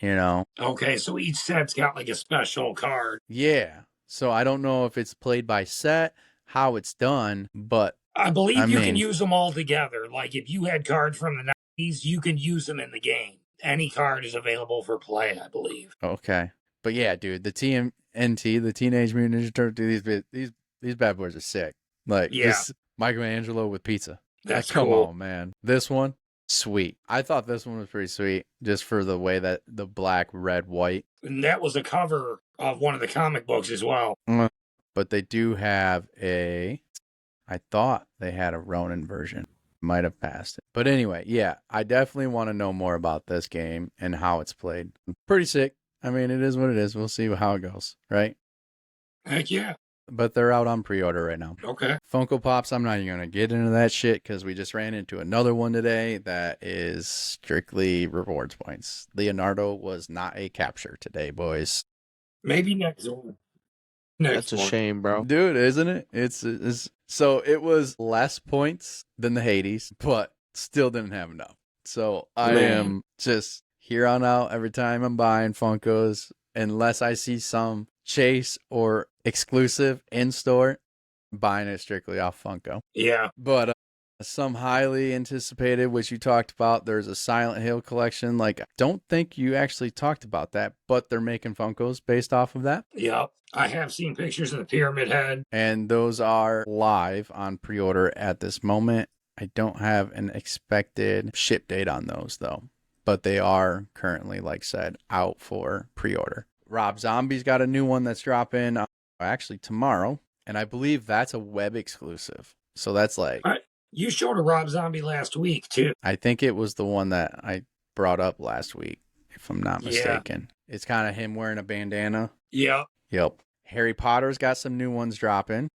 you know? Okay, so each set's got like a special card. Yeah. So I don't know if it's played by set, how it's done, but I believe you can use them all together. Like if you had cards from the 90s, you can use them in the game. Any card is available for play, I believe. Okay. But yeah, dude, the TMNT, the Teenage Mutant Ninja Turtles, these bad boys are sick. Like, yeah. This Michelangelo with pizza. That's like, come cool. on, man. This one, sweet. I thought this one was pretty sweet, just for the way that the black, red, white. And that was a cover of one of the comic books as well. But they do have I thought they had a Ronin version. Might have passed it. But anyway, yeah, I definitely want to know more about this game and how it's played. Pretty sick. I mean, it is what it is. We'll see how it goes, right? Heck yeah. But they're out on pre-order right now. Okay. Funko Pops, I'm not even going to get into that shit because we just ran into another one today that is strictly rewards points. Leonardo was not a capture today, boys. Maybe next one. That's a shame, bro. Dude, isn't it? It's so it was less points than the Hades, but still didn't have enough. So I am just here on out every time I'm buying Funkos, unless I see some chase or exclusive in store, buying it strictly off Funko. Yeah. But some highly anticipated, which you talked about, there's a Silent Hill collection. Like, I don't think you actually talked about that, but they're making Funkos based off of that. Yep. I have seen pictures of the Pyramid Head. And those are live on pre-order at this moment. I don't have an expected ship date on those, though. But they are currently, like said, out for pre-order. Rob Zombie's got a new one that's dropping actually tomorrow. And I believe that's a web exclusive. So that's like... You showed a Rob Zombie last week, too. I think it was the one that I brought up last week, if I'm not mistaken. Yeah. It's kind of him wearing a bandana. Yeah. Yep. Harry Potter's got some new ones dropping.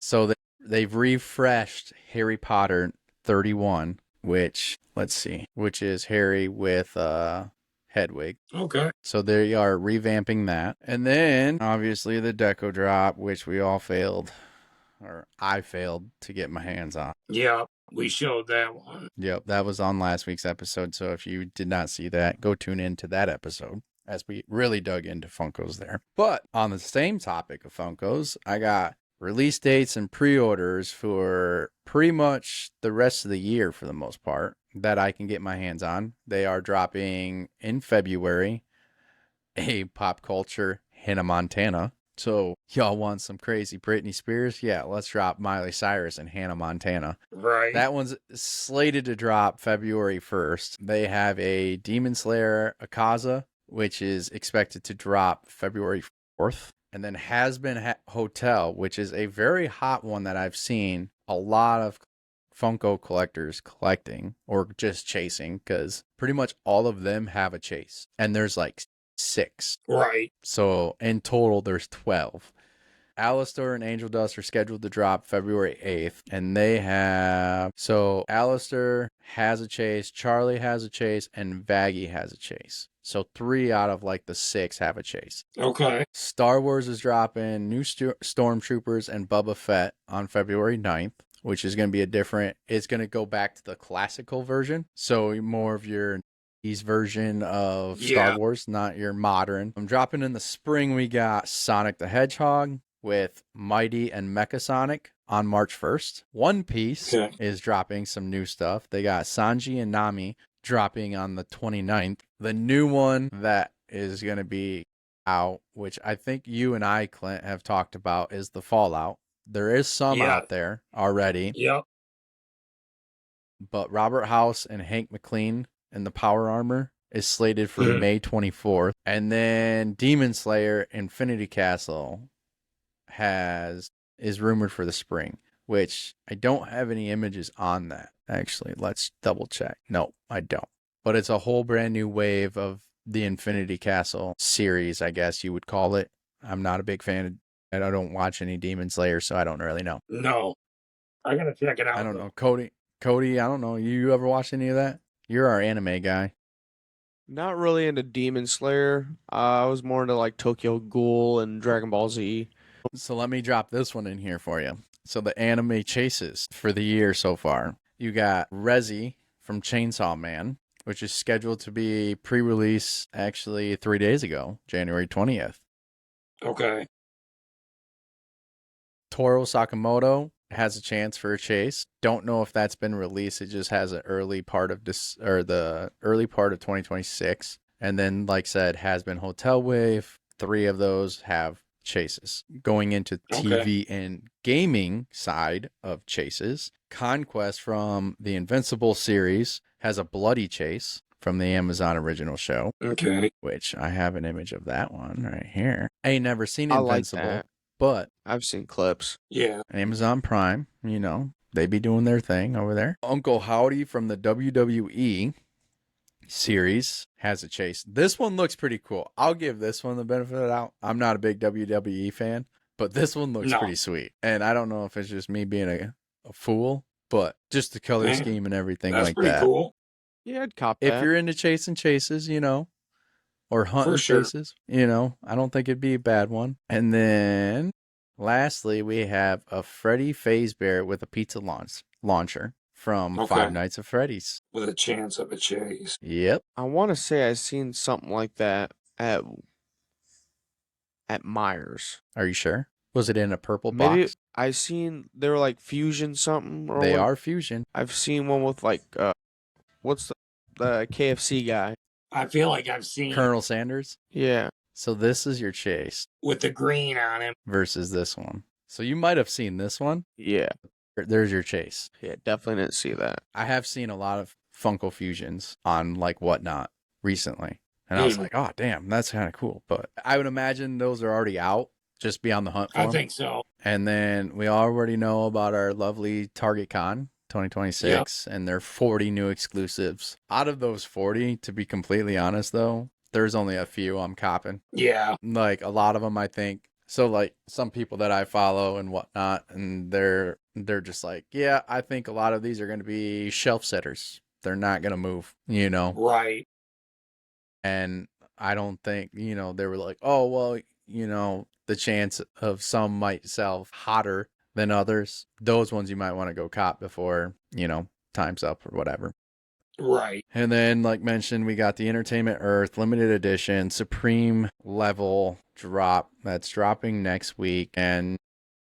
So they've refreshed Harry Potter 31, which, let's see, which is Harry with Hedwig. Okay. So they are revamping that. And then, obviously, the Deco Drop, which we all failed. Or I failed to get my hands on. Yeah, we showed that one. Yep, that was on last week's episode. So if you did not see that, go tune in to that episode as we really dug into Funkos there. But on the same topic of Funkos, I got release dates and pre-orders for pretty much the rest of the year for the most part that I can get my hands on. They are dropping in February a pop culture Hannah Montana. So, y'all want some crazy Britney Spears? Yeah, let's drop Miley Cyrus and Hannah Montana. Right. That one's slated to drop February 1st. They have a Demon Slayer Akaza, which is expected to drop February 4th. And then Has Been Hotel, which is a very hot one that I've seen a lot of Funko collectors collecting or just chasing, because pretty much all of them have a chase. And there's like 6. Right. So in total, there's 12. Alistair and Angel Dust are scheduled to drop February 8th. And they have... So Alistair has a chase, Charlie has a chase, and Vaggie has a chase. So 3 out of like the 6 have a chase. Okay. Star Wars is dropping new Stormtroopers and Boba Fett on February 9th. Which is going to be it's going to go back to the classical version. So more of your version of Star Wars, not your modern. I'm dropping in the spring. We got Sonic the Hedgehog with Mighty and Mecha Sonic on March 1st. One Piece is dropping some new stuff. They got Sanji and Nami dropping on the 29th. The new one that is going to be out, which I think you and I, Clint, have talked about, is the Fallout. There is some out there already. Yep. But Robert House and Hank McLean and the Power Armor is slated for May 24th. And then Demon Slayer Infinity Castle is rumored for the spring, which I don't have any images on that. Actually, let's double check. No, I don't. But it's a whole brand new wave of the Infinity Castle series, I guess you would call it. I'm not a big fan of I don't watch any Demon Slayer, so I don't really know. No. I gotta check it out. I don't know. Cody, I don't know. You ever watch any of that? You're our anime guy. Not really into Demon Slayer. I was more into like Tokyo Ghoul and Dragon Ball Z. So let me drop this one in here for you. So the anime chases for the year so far. You got Rezi from Chainsaw Man, which is scheduled to be pre-release actually 3 days ago, January 20th. Okay. Toru Sakamoto has a chance for a chase. Don't know if that's been released. It just has an early part of this, or the early part of 2026. And then, like said, Has Been Hotel Wave. 3 of those have chases. Going into TV and gaming side of chases, Conquest from the Invincible series has a bloody chase from the Amazon original show. Okay. Which I have an image of that one right here. I ain't never seen I like Invincible, that. but I've seen clips. Yeah. Amazon Prime, they be doing their thing over there. Uncle Howdy from the WWE series has a chase. This one looks pretty cool. I'll give this one the benefit of the doubt. I'm not a big WWE fan, but this one looks pretty sweet. And I don't know if it's just me being a fool, but just the color scheme and everything like that. That's pretty cool. Yeah, I'd cop If that. you're into chasing chases, or hunting chases, I don't think it'd be a bad one. And then lastly, we have a Freddy Fazbear with a pizza launcher from Five Nights at Freddy's. With a chance of a chase. Yep. I want to say I've seen something like that at Myers. Are you sure? Was it in a purple Maybe box? I seen they were like fusion something. Or They like, are fusion. I've seen one with like what's the KFC guy? I feel like I've seen Colonel Sanders? Yeah. So this is your chase with the green on him versus this one. So you might have seen this one. Yeah. There's your chase. Yeah, definitely didn't see that. I have seen a lot of Funko Fusions on like Whatnot recently. And I was like, oh, damn, that's kind of cool. But I would imagine those are already out. Just be on the hunt for them. I think so. And then we already know about our lovely Target Con 2026 and their 40 new exclusives. Out of those 40, to be completely honest, though, there's only a few I'm copping. Yeah. Like a lot of them, I think. So like some people that I follow and whatnot, and they're just like, yeah, I think a lot of these are going to be shelf setters. They're not going to move, Right. And I don't think, they were like, oh, well, the chance of some might sell hotter than others. Those ones you might want to go cop before, time's up or whatever. Right. And then, like mentioned, we got the Entertainment Earth limited edition Supreme level drop that's dropping next week. And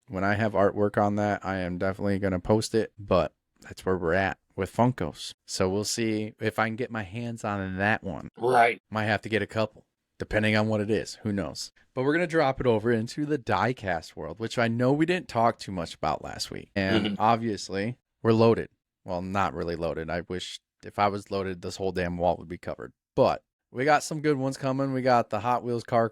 when I have artwork on that, I am definitely going to post it. But that's where we're at with Funkos. So we'll see if I can get my hands on that one. Right. Might have to get a couple, depending on what it is. Who knows? But we're going to drop it over into the diecast world, which I know we didn't talk too much about last week. And obviously, we're loaded. Well, not really loaded. I wish if I was loaded, this whole damn wall would be covered. But we got some good ones coming. We got the Hot Wheels car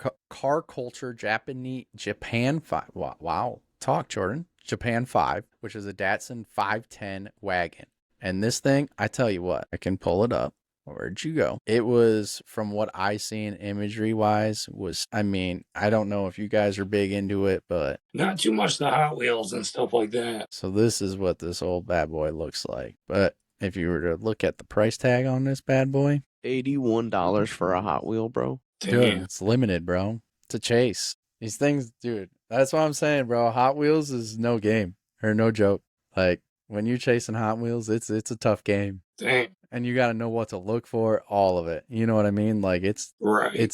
culture Japan 5. Wow. Talk, Jordan. Japan 5, which is a Datsun 510 wagon. And this thing, I tell you what, I can pull it up. Where'd you go? It was, from what I seen imagery-wise, I don't know if you guys are big into it, but... Not too much the Hot Wheels and stuff like that. So this is what this old bad boy looks like. But if you were to look at the price tag on this bad boy... $81 for a Hot Wheel, bro. Dude, it's limited, bro. It's a chase. These things, dude, that's what I'm saying, bro. Hot Wheels is no game, or no joke. Like, when you're chasing Hot Wheels, it's a tough game. Dang. And you got to know what to look for, all of it. You know what I mean? Like, it's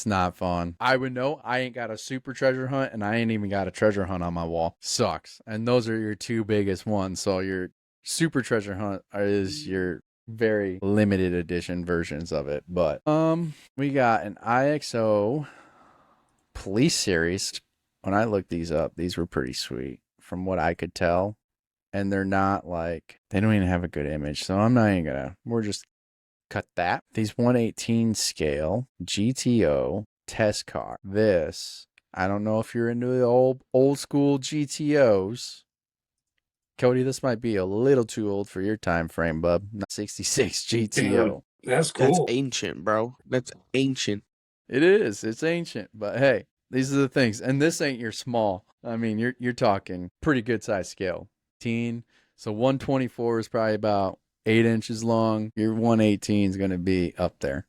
not fun. I would know I ain't got a super treasure hunt, and I ain't even got a treasure hunt on my wall. Sucks. And those are your two biggest ones. So your super treasure hunt is your very limited edition versions of it. But we got an IXO police series. When I looked these up, these were pretty sweet from what I could tell. And they're not like, they don't even have a good image. So I'm not even we're just cut that. These 1/18 scale GTO test car. This, I don't know if you're into the old school GTOs. Cody, this might be a little too old for your time frame, bub. 66 GTO. That's cool. That's ancient, bro. That's ancient. It is. It's ancient. But hey, these are the things. And this ain't your small. I mean, you're talking pretty good size scale. So 124 is probably about 8 inches long. Your 118 is going to be up there.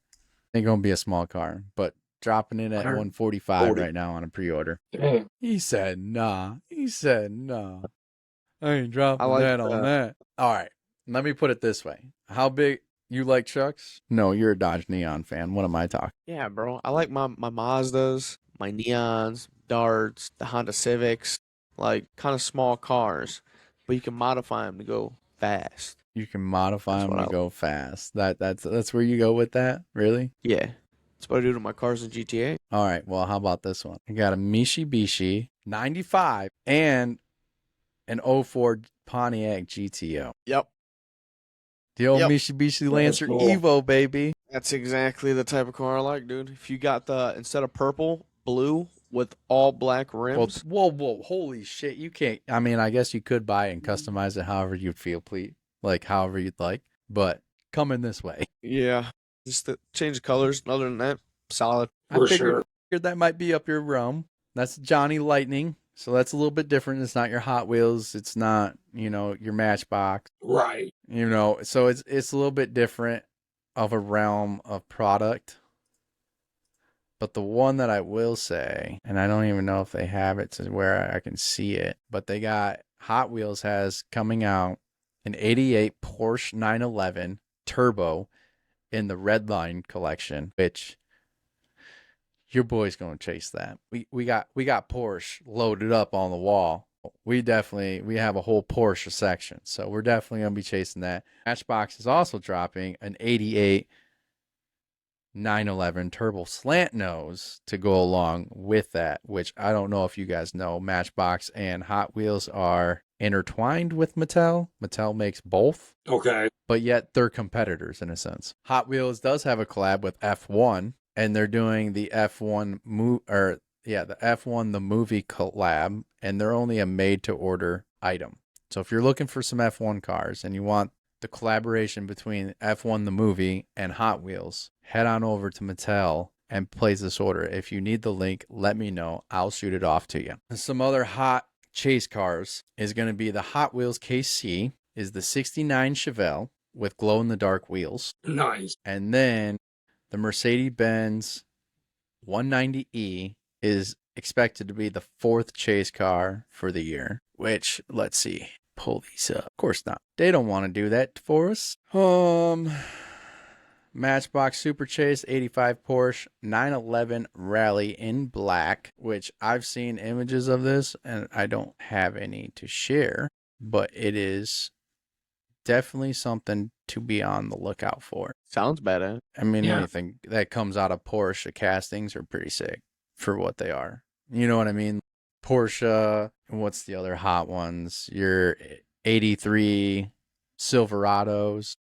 Ain't going to be a small car, but dropping it at 145 right now on a pre-order. Dang. He said, nah. I ain't dropping that on that. All right. Let me put it this way. How big you like trucks? No, you're a Dodge Neon fan. What am I talking? Yeah, bro. I like my Mazdas, my Neons, Darts, the Honda Civics, like kind of small cars. But you can modify them to go fast. You can modify them to go fast. That's where you go with that? Really? Yeah. That's what I do to my cars in GTA. All right. Well, how about this one? I got a Mitsubishi 95 and an '04 Pontiac GTO. Yep. The old Yep. Mitsubishi Lancer cool. Evo, baby. That's exactly the type of car I like, dude. If you got the, instead of purple, blue with all black Well, rims. whoa, holy shit! You can't. I mean, I guess you could buy it and customize it however you'd feel, please, like however you'd like. But coming this way, Yeah. Just the change the colors. Other than that, solid. For I figured sure. that might be up your realm. That's Johnny Lightning, so that's a little bit different. It's not your Hot Wheels. It's not, your Matchbox. Right. So it's a little bit different of a realm of product. But the one that I will say, and I don't even know if they have it to where I can see it, but they got Hot Wheels has coming out an '88 Porsche 911 Turbo in the Red Line collection, which your boy's gonna chase that. We got Porsche loaded up on the wall. We have a whole Porsche section, so we're definitely gonna be chasing that. Matchbox is also dropping an '88 911 Turbo Slant Nose to go along with that, which I don't know if you guys know. Matchbox and Hot Wheels are intertwined with Mattel. Mattel makes both. Okay. But yet they're competitors in a sense. Hot Wheels does have a collab with F1, and they're doing the F1 the F1 the movie collab, and they're only a made to order item. So if you're looking for some F1 cars and you want the collaboration between F1 the movie and Hot Wheels, head on over to Mattel and place this order. If you need the link, let me know. I'll shoot it off to you. And some other hot chase cars is going to be the Hot Wheels KC is the '69 Chevelle with glow in the dark wheels. Nice. And then the Mercedes-Benz 190E is expected to be the fourth chase car for the year, which, let's see, pull these up. Of course not. They don't want to do that for us. Matchbox Super Chase 85 Porsche 911 Rally in black, which I've seen images of this and I don't have any to share, but it is definitely something to be on the lookout for. Sounds badass. I mean, Yeah. anything that comes out of Porsche castings are pretty sick for what they are. You know what I mean? Porsche, what's the other hot ones? Your 83 Silverados.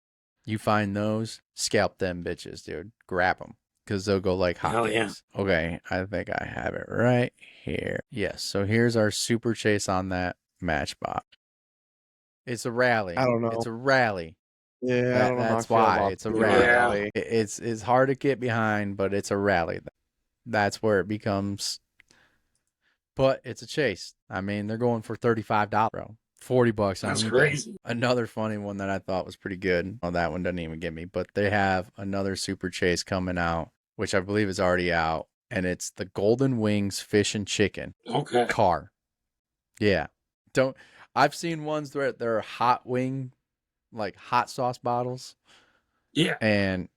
You find those, scalp them bitches, dude. Grab them because they'll go like hot Hell yeah. cakes. Okay, I think I have it right here. Yes, so here's our super chase on that Matchbox. It's a rally. I don't know. It's a rally. Yeah, I don't know how I That's feel why about it's a the rally. It's hard to get behind, but it's a rally. That's where it becomes. But it's a chase. I mean, they're going for $35, bro. $40 on That's eBay. crazy. Another funny one that I thought was pretty good. Well, that one doesn't even get me, but they have another super chase coming out, which I believe is already out, and it's the Golden Wings Fish and Chicken Okay. car. Yeah. I've seen ones where they're hot wing, like hot sauce bottles. Yeah. And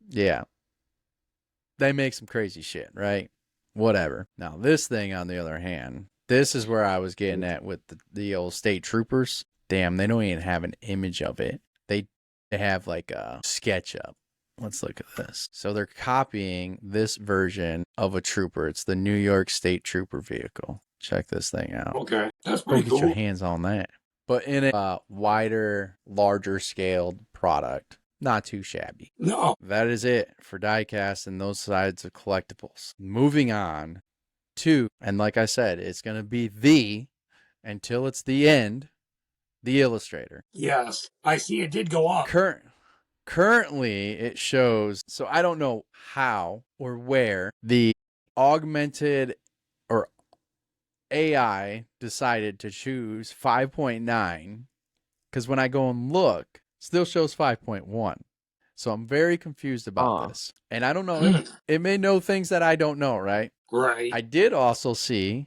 yeah, they make some crazy shit, right? Whatever. Now, this thing, on the other hand, this is where I was getting at with the old state troopers. Damn, they don't even have an image of it. They have like a SketchUp. Let's look at this. So they're copying this version of a trooper. It's the New York State Trooper vehicle. Check this thing out. Okay. That's Go pretty get cool. your hands on that. But in a wider, larger scaled product. Not too shabby. No. That is it for diecast and those sides of collectibles. Moving on to, and like I said, it's going to be until it's the end, the Illustrator. Yes. I see it did go up. Currently, it shows, so I don't know how or where the augmented or AI decided to choose 5.9, because when I go and look, it still shows 5.1. So I'm very confused about this. And I don't know, it may know things that I don't know, right? Right. I did also see,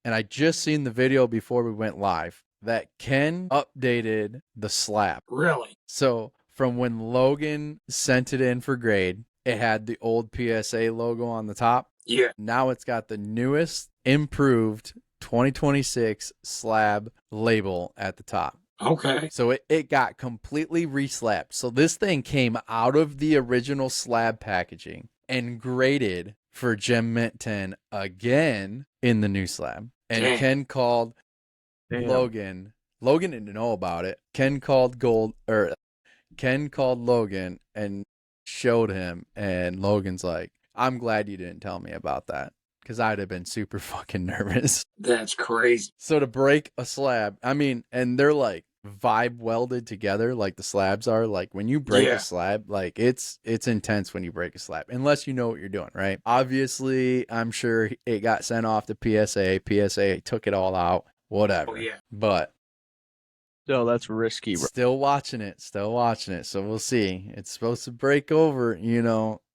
and I just seen the video before we went live, that Ken updated the slab. Really? So from when Logan sent it in for grade, it had the old PSA logo on the top. Yeah. Now it's got the newest, improved 2026 slab label at the top. Okay. So it got completely reslabbed. So this thing came out of the original slab packaging and graded for Gem Mint 10 again in the new slab. And Dang. Ken called Damn. Logan didn't know about it. Ken called Logan and showed him, and Logan's like, I'm glad you didn't tell me about that, because I'd have been super fucking nervous. That's crazy. So to break a slab, I mean, and they're like vibe welded together, like the slabs are. Like when you break Yeah. a slab, like it's intense when you break a slab, unless you know what you're doing, right? Obviously, I'm sure it got sent off to PSA. PSA took it all out, whatever. Oh, yeah. But No, that's risky, bro. still watching it. So we'll see. It's supposed to break over,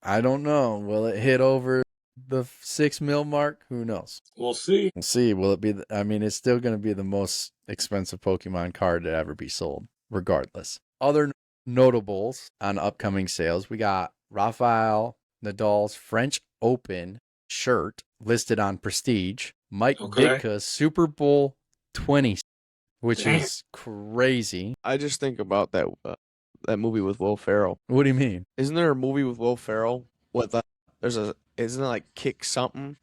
I don't know. Will it hit over the 6 mil mark? Who knows? We'll see. We'll see. Will it be? It's still going to be the most expensive Pokemon card to ever be sold, regardless. Other notables on upcoming sales, we got Rafael Nadal's French Open shirt listed on Prestige. Mike Ditka's Super Bowl 20, which is crazy. I just think about that movie with Will Ferrell. What do you mean? Isn't there a movie with Will Ferrell with isn't it like Kick Something?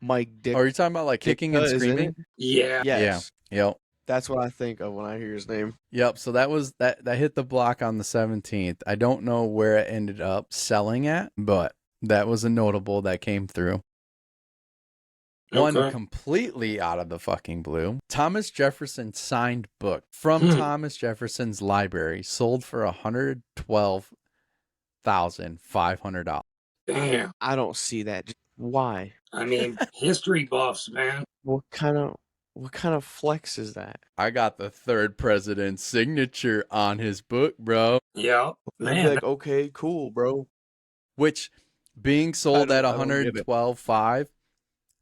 Mike Dick. Are you talking about like kicking and screaming? Yeah. Yes. Yeah. Yep. That's what I think of when I hear his name. Yep. So that was that hit the block on the 17th. I don't know where it ended up selling at, but that was a notable that came through. One completely out of the fucking blue. Thomas Jefferson signed book from Thomas Jefferson's library sold for $112,500. Damn. I don't see that. Why? I mean, history buffs, man. What kind of flex is that? I got the third president's signature on his book, bro. Yeah. I'd Man. be like, okay, cool, bro. Which being sold at I don't get it. $112,500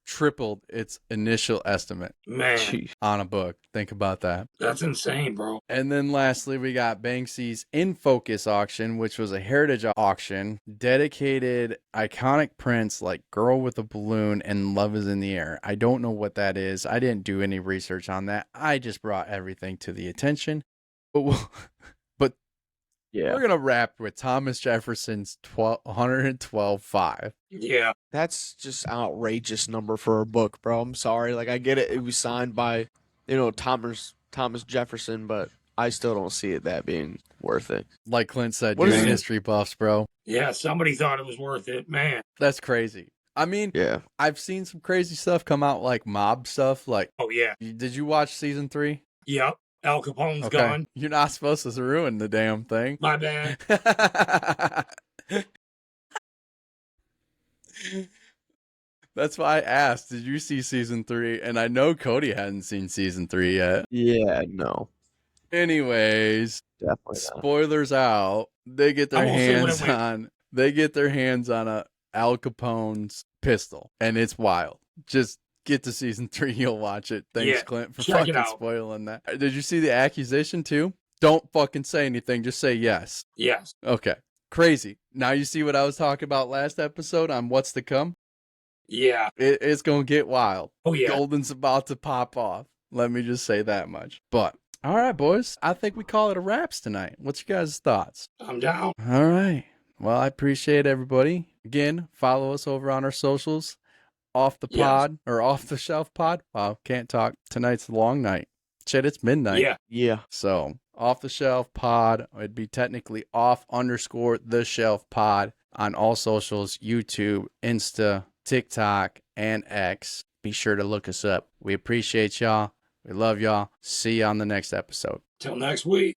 tripled its initial estimate Man. Jeez. on a book. Think about that. That's insane, bro. And then lastly, we got Banksy's In Focus auction, which was a heritage auction, dedicated iconic prints like Girl with a Balloon and Love is in the Air. I don't know what that is. I didn't do any research on that. I just brought everything to the attention. But Yeah. we're going to wrap with Thomas Jefferson's $112,500. Yeah. That's just outrageous number for a book, bro. I'm sorry. Like I get it. It was signed by, Thomas Jefferson, but I still don't see it that being worth it. Like Clint said, What you're is it? history buffs, bro. Yeah. Somebody thought it was worth it, man. That's crazy. I mean, Yeah. I've seen some crazy stuff come out, like mob stuff. Like, Oh, yeah. did you watch season 3? Yep. Al Capone's Okay. gone. You're not supposed to ruin the damn thing. My bad. That's why I asked, did you see season 3? And I know Cody hadn't seen season 3 yet. Yeah, no. Anyways, Definitely not. spoilers out. They get their I won't say what it hands on a Al Capone's pistol, and it's wild. Just get to season 3, you'll watch it. Thanks, Yeah, Clint, for check it fucking out. spoiling that. Did you see the accusation too? Don't fucking say anything. Just say yes. Yes. Okay. Crazy. Now you see what I was talking about last episode on what's to come? Yeah. It's going to get wild. Oh, yeah. Golden's about to pop off. Let me just say that much. But, all right, boys. I think we call it a wraps tonight. What's your guys' thoughts? I'm down. All right. Well, I appreciate everybody. Again, follow us over on our socials. Off the pod or off the shelf pod. Wow, can't talk. Tonight's a long night. Shit, it's midnight. Yeah. Yeah. So off the shelf pod. It'd be technically off_the shelf pod on all socials, YouTube, Insta, TikTok, and X. Be sure to look us up. We appreciate y'all. We love y'all. See you on the next episode. Till next week.